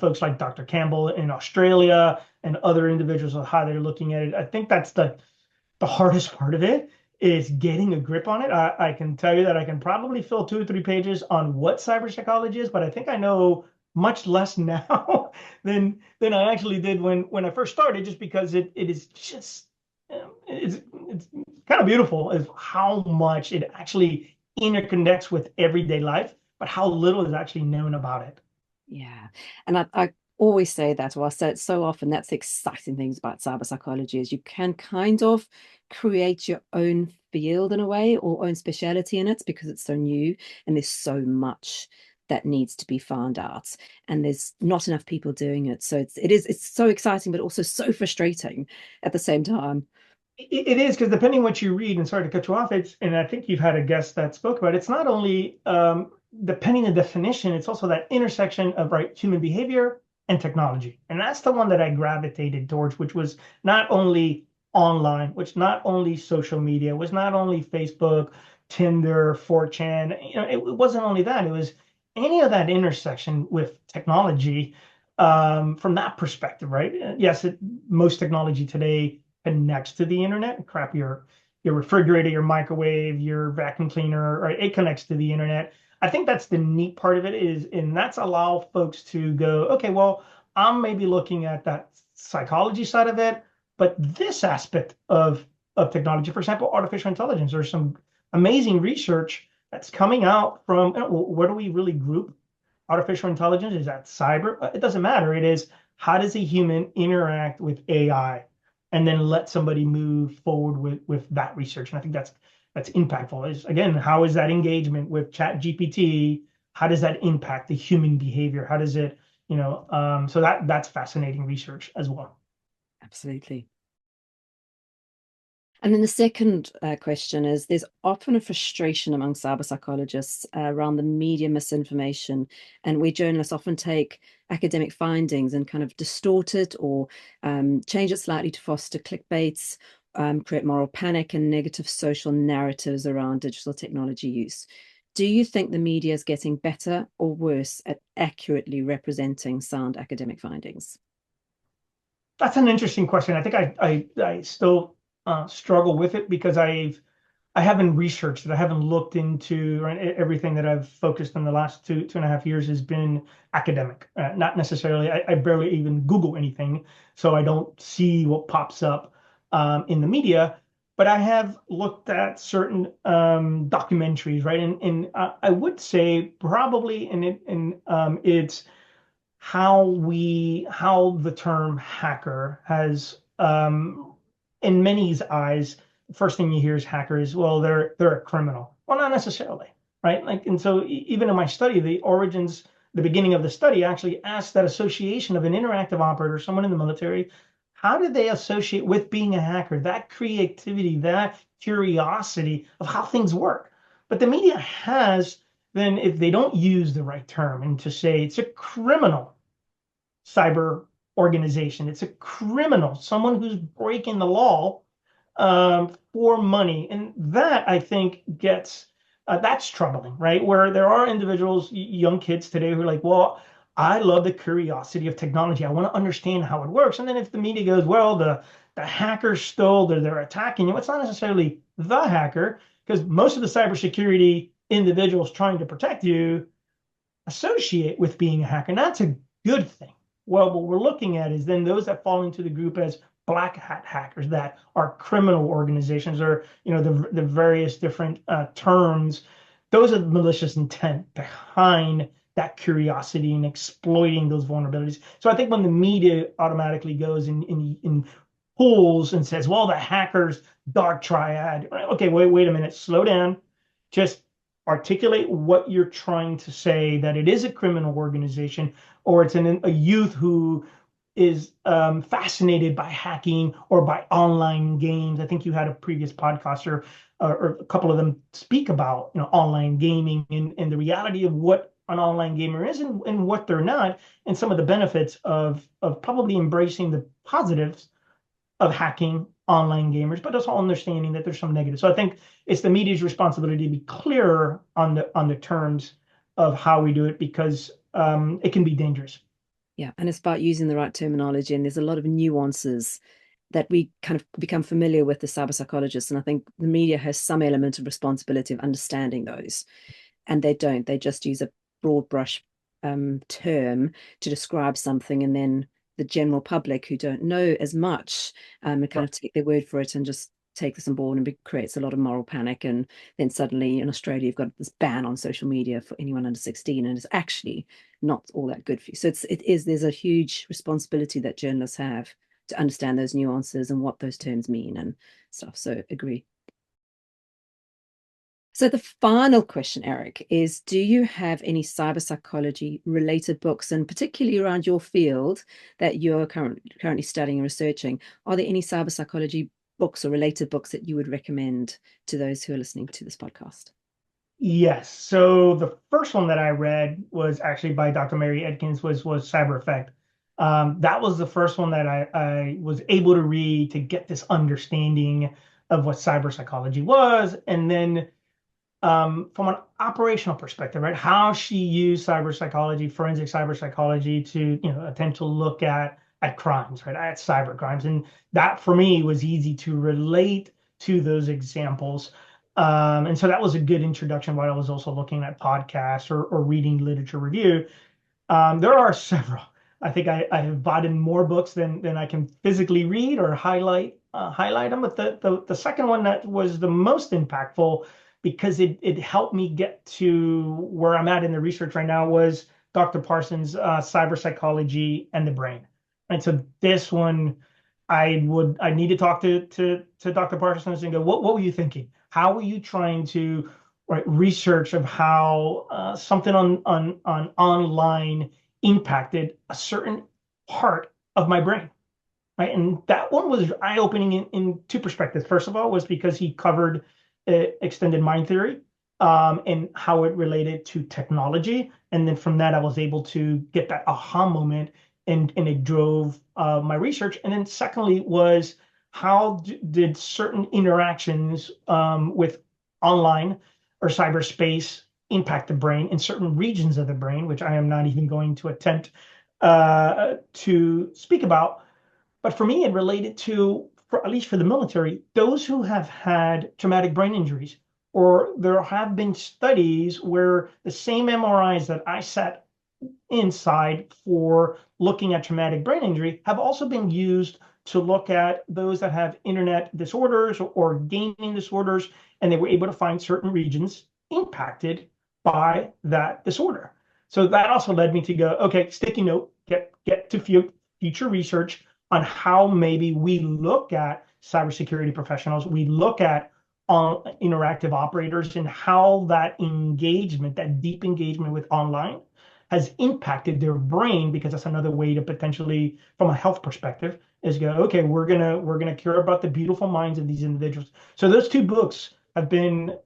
folks like Dr. Campbell in Australia and other individuals of how they're looking at it. I think that's the hardest part of it, is getting a grip on it. I can tell you that I can probably fill 2 or 3 pages on what cyber psychology is, but I think I know much less now than I actually did when I first started, just because it is just it's kind of beautiful of how much it actually interconnects with everyday life, but how little is actually known about it. Yeah. And I always say that, or I say it so often, that's the exciting things about cyber psychology is you can kind of create your own field in a way, or own speciality in it, because it's so new and there's so much that needs to be found out, and there's not enough people doing it. So it's so exciting, but also so frustrating at the same time. It is, because depending what you read, and sorry to cut you off, and I think you've had a guest that spoke about it, it's not only depending the definition, it's also that intersection of human behavior and technology. And that's the one that I gravitated towards, which was not only online, which not only social media, was not only Facebook, Tinder, 4chan. It wasn't only that, it was any of that intersection with technology, from that perspective, right? Yes, most technology today connects to the internet. Crap, your refrigerator, your microwave, your vacuum cleaner, right? It connects to the internet. I think that's the neat part of it is, and that's allow folks to go, okay, well, I'm maybe looking at that psychology side of it, but this aspect of technology, for example, artificial intelligence, there's some amazing research that's coming out from, where do we really group artificial intelligence? Is that cyber? It doesn't matter. It is, how does a human interact with AI? And then let somebody move forward with that research. And I think that's impactful. Is, again, how is that engagement with Chat GPT? How does that impact the human behavior? How does it, so that's fascinating research as well. Absolutely. And then the second question is, there's often a frustration among cyber psychologists around the media misinformation, and we journalists often take academic findings and kind of distort it or change it slightly to foster clickbaits, create moral panic and negative social narratives around digital technology use. Do you think the media is getting better or worse at accurately representing sound academic findings? That's an interesting question. I think I still struggle with it because I haven't researched it. I haven't looked into, right, everything that I've focused on the last two and a half years has been academic. Not necessarily. I barely even Google anything, so I don't see what pops up in the media. But I have looked at certain documentaries, right? And I would say probably, it's how the term hacker has, in many's eyes, first thing you hear is hackers. Well, they're a criminal. Well, not necessarily, right? Like, and so even in my study, the beginning of the study actually asked that association of an interactive operator, someone in the military, how did they associate with being a hacker? That creativity, that curiosity of how things work. But the media has, then, if they don't use the right term and to say it's a criminal cyber organization. It's a criminal, someone who's breaking the law for money. And that, I think, that's troubling, right? Where there are individuals, young kids today who are like, well, I love the curiosity of technology. I want to understand how it works. And then if the media goes, well, the hackers stole, they're attacking you, it's not necessarily the hacker, because most of the cybersecurity individuals trying to protect you associate with being a hacker. And that's a good thing. Well, what we're looking at is then those that fall into the group as black hat hackers, that are criminal organizations, or the various different terms. Those are the malicious intent behind that curiosity and exploiting those vulnerabilities. So I think when the media automatically goes in pulls and says, well, the hackers dark triad. Okay, wait a minute, slow down. Just articulate what you're trying to say, that it is a criminal organization, or it's a youth who is fascinated by hacking or by online games. I think you had a previous podcaster or a couple of them speak about online gaming and the reality of what an online gamer is and what they're not, and some of the benefits of probably embracing the positives of hacking online gamers, but also understanding that there's some negatives. So I think it's the media's responsibility to be clearer on the terms of how we do it, because it can be dangerous. Yeah, and it's about using the right terminology, and there's a lot of nuances that we kind of become familiar with the cyber psychologists, and I think the media has some element of responsibility of understanding those, and they don't. They just use a broad brush term to describe something, and then the general public who don't know as much and kind of take their word for it and just take this on board, and it creates a lot of moral panic. And then suddenly in Australia, you've got this ban on social media for anyone under 16, and it's actually not all that good for you. So there's a huge responsibility that journalists have to understand those nuances and what those terms mean and stuff. So agree. So the final question, Eric, is do you have any cyber psychology related books, and particularly around your field that you're currently studying and researching? Are there any cyber psychology books or related books that you would recommend to those who are listening to this podcast? Yes. So the first one that I read was actually by Dr. Mary Edkins, was Cyber Effect. That was the first one that I was able to read to get this understanding of what cyber psychology was. And then from an operational perspective, right, how she used cyber psychology, forensic cyber psychology to, attempt to look at crimes, right, at cyber crimes. And that for me was easy to relate to those examples. And so that was a good introduction while I was also looking at podcasts or reading literature review. There are several. I think I have bought in more books than I can physically read or highlight them. But the second one that was the most impactful because it helped me get to where I'm at in the research right now was Dr. Parsons' Cyber Psychology and the Brain. And so this one, I need to talk to Dr. Parsons and go, what were you thinking? How were you trying to research of how something on online impacted a certain part of my brain, right? And that one was eye-opening in two perspectives. First of all, was because he covered extended mind theory and how it related to technology, and then from that, I was able to get that aha moment, and it drove my research. And then secondly was how did certain interactions with online or cyberspace impact the brain in certain regions of the brain, which I am not even going to attempt to speak about. But for me, it related to, at least for the military, those who have had traumatic brain injuries, or there have been studies where the same MRIs that I sat inside for looking at traumatic brain injury have also been used to look at those that have internet disorders or gaming disorders, and they were able to find certain regions impacted by that disorder. So that also led me to go, okay, sticky note, get to future research on how maybe we look at cybersecurity professionals, we look at interactive operators, and how that engagement, that deep engagement with online, has impacted their brain, because that's another way to potentially, from a health perspective, is go, okay, we're gonna care about the beautiful minds of these individuals. So those two books have been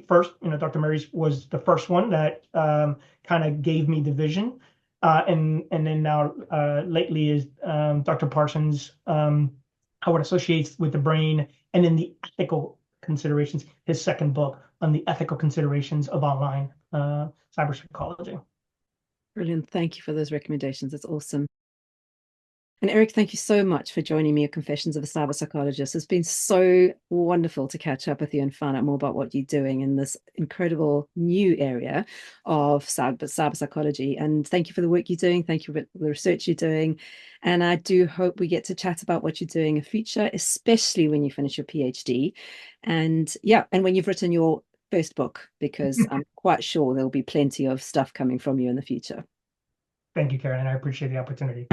first, Dr. Mary's was the first one that kind of gave me the vision, and then now lately is Dr. Parsons, how it associates with the brain, and then the ethical considerations. His second book on the ethical considerations of online cyberpsychology. Brilliant. Thank you for those recommendations. It's awesome. And Eric, thank you so much for joining me at Confessions of a Cyber Psychologist. It's been so wonderful to catch up with you and find out more about what you're doing in this incredible new area of cyber psychology. And thank you for the work you're doing. Thank you for the research you're doing. And I do hope we get to chat about what you're doing in future, especially when you finish your PhD. And yeah, and when you've written your first book, because I'm quite sure there'll be plenty of stuff coming from you in the future. Thank you, Karen. I appreciate the opportunity.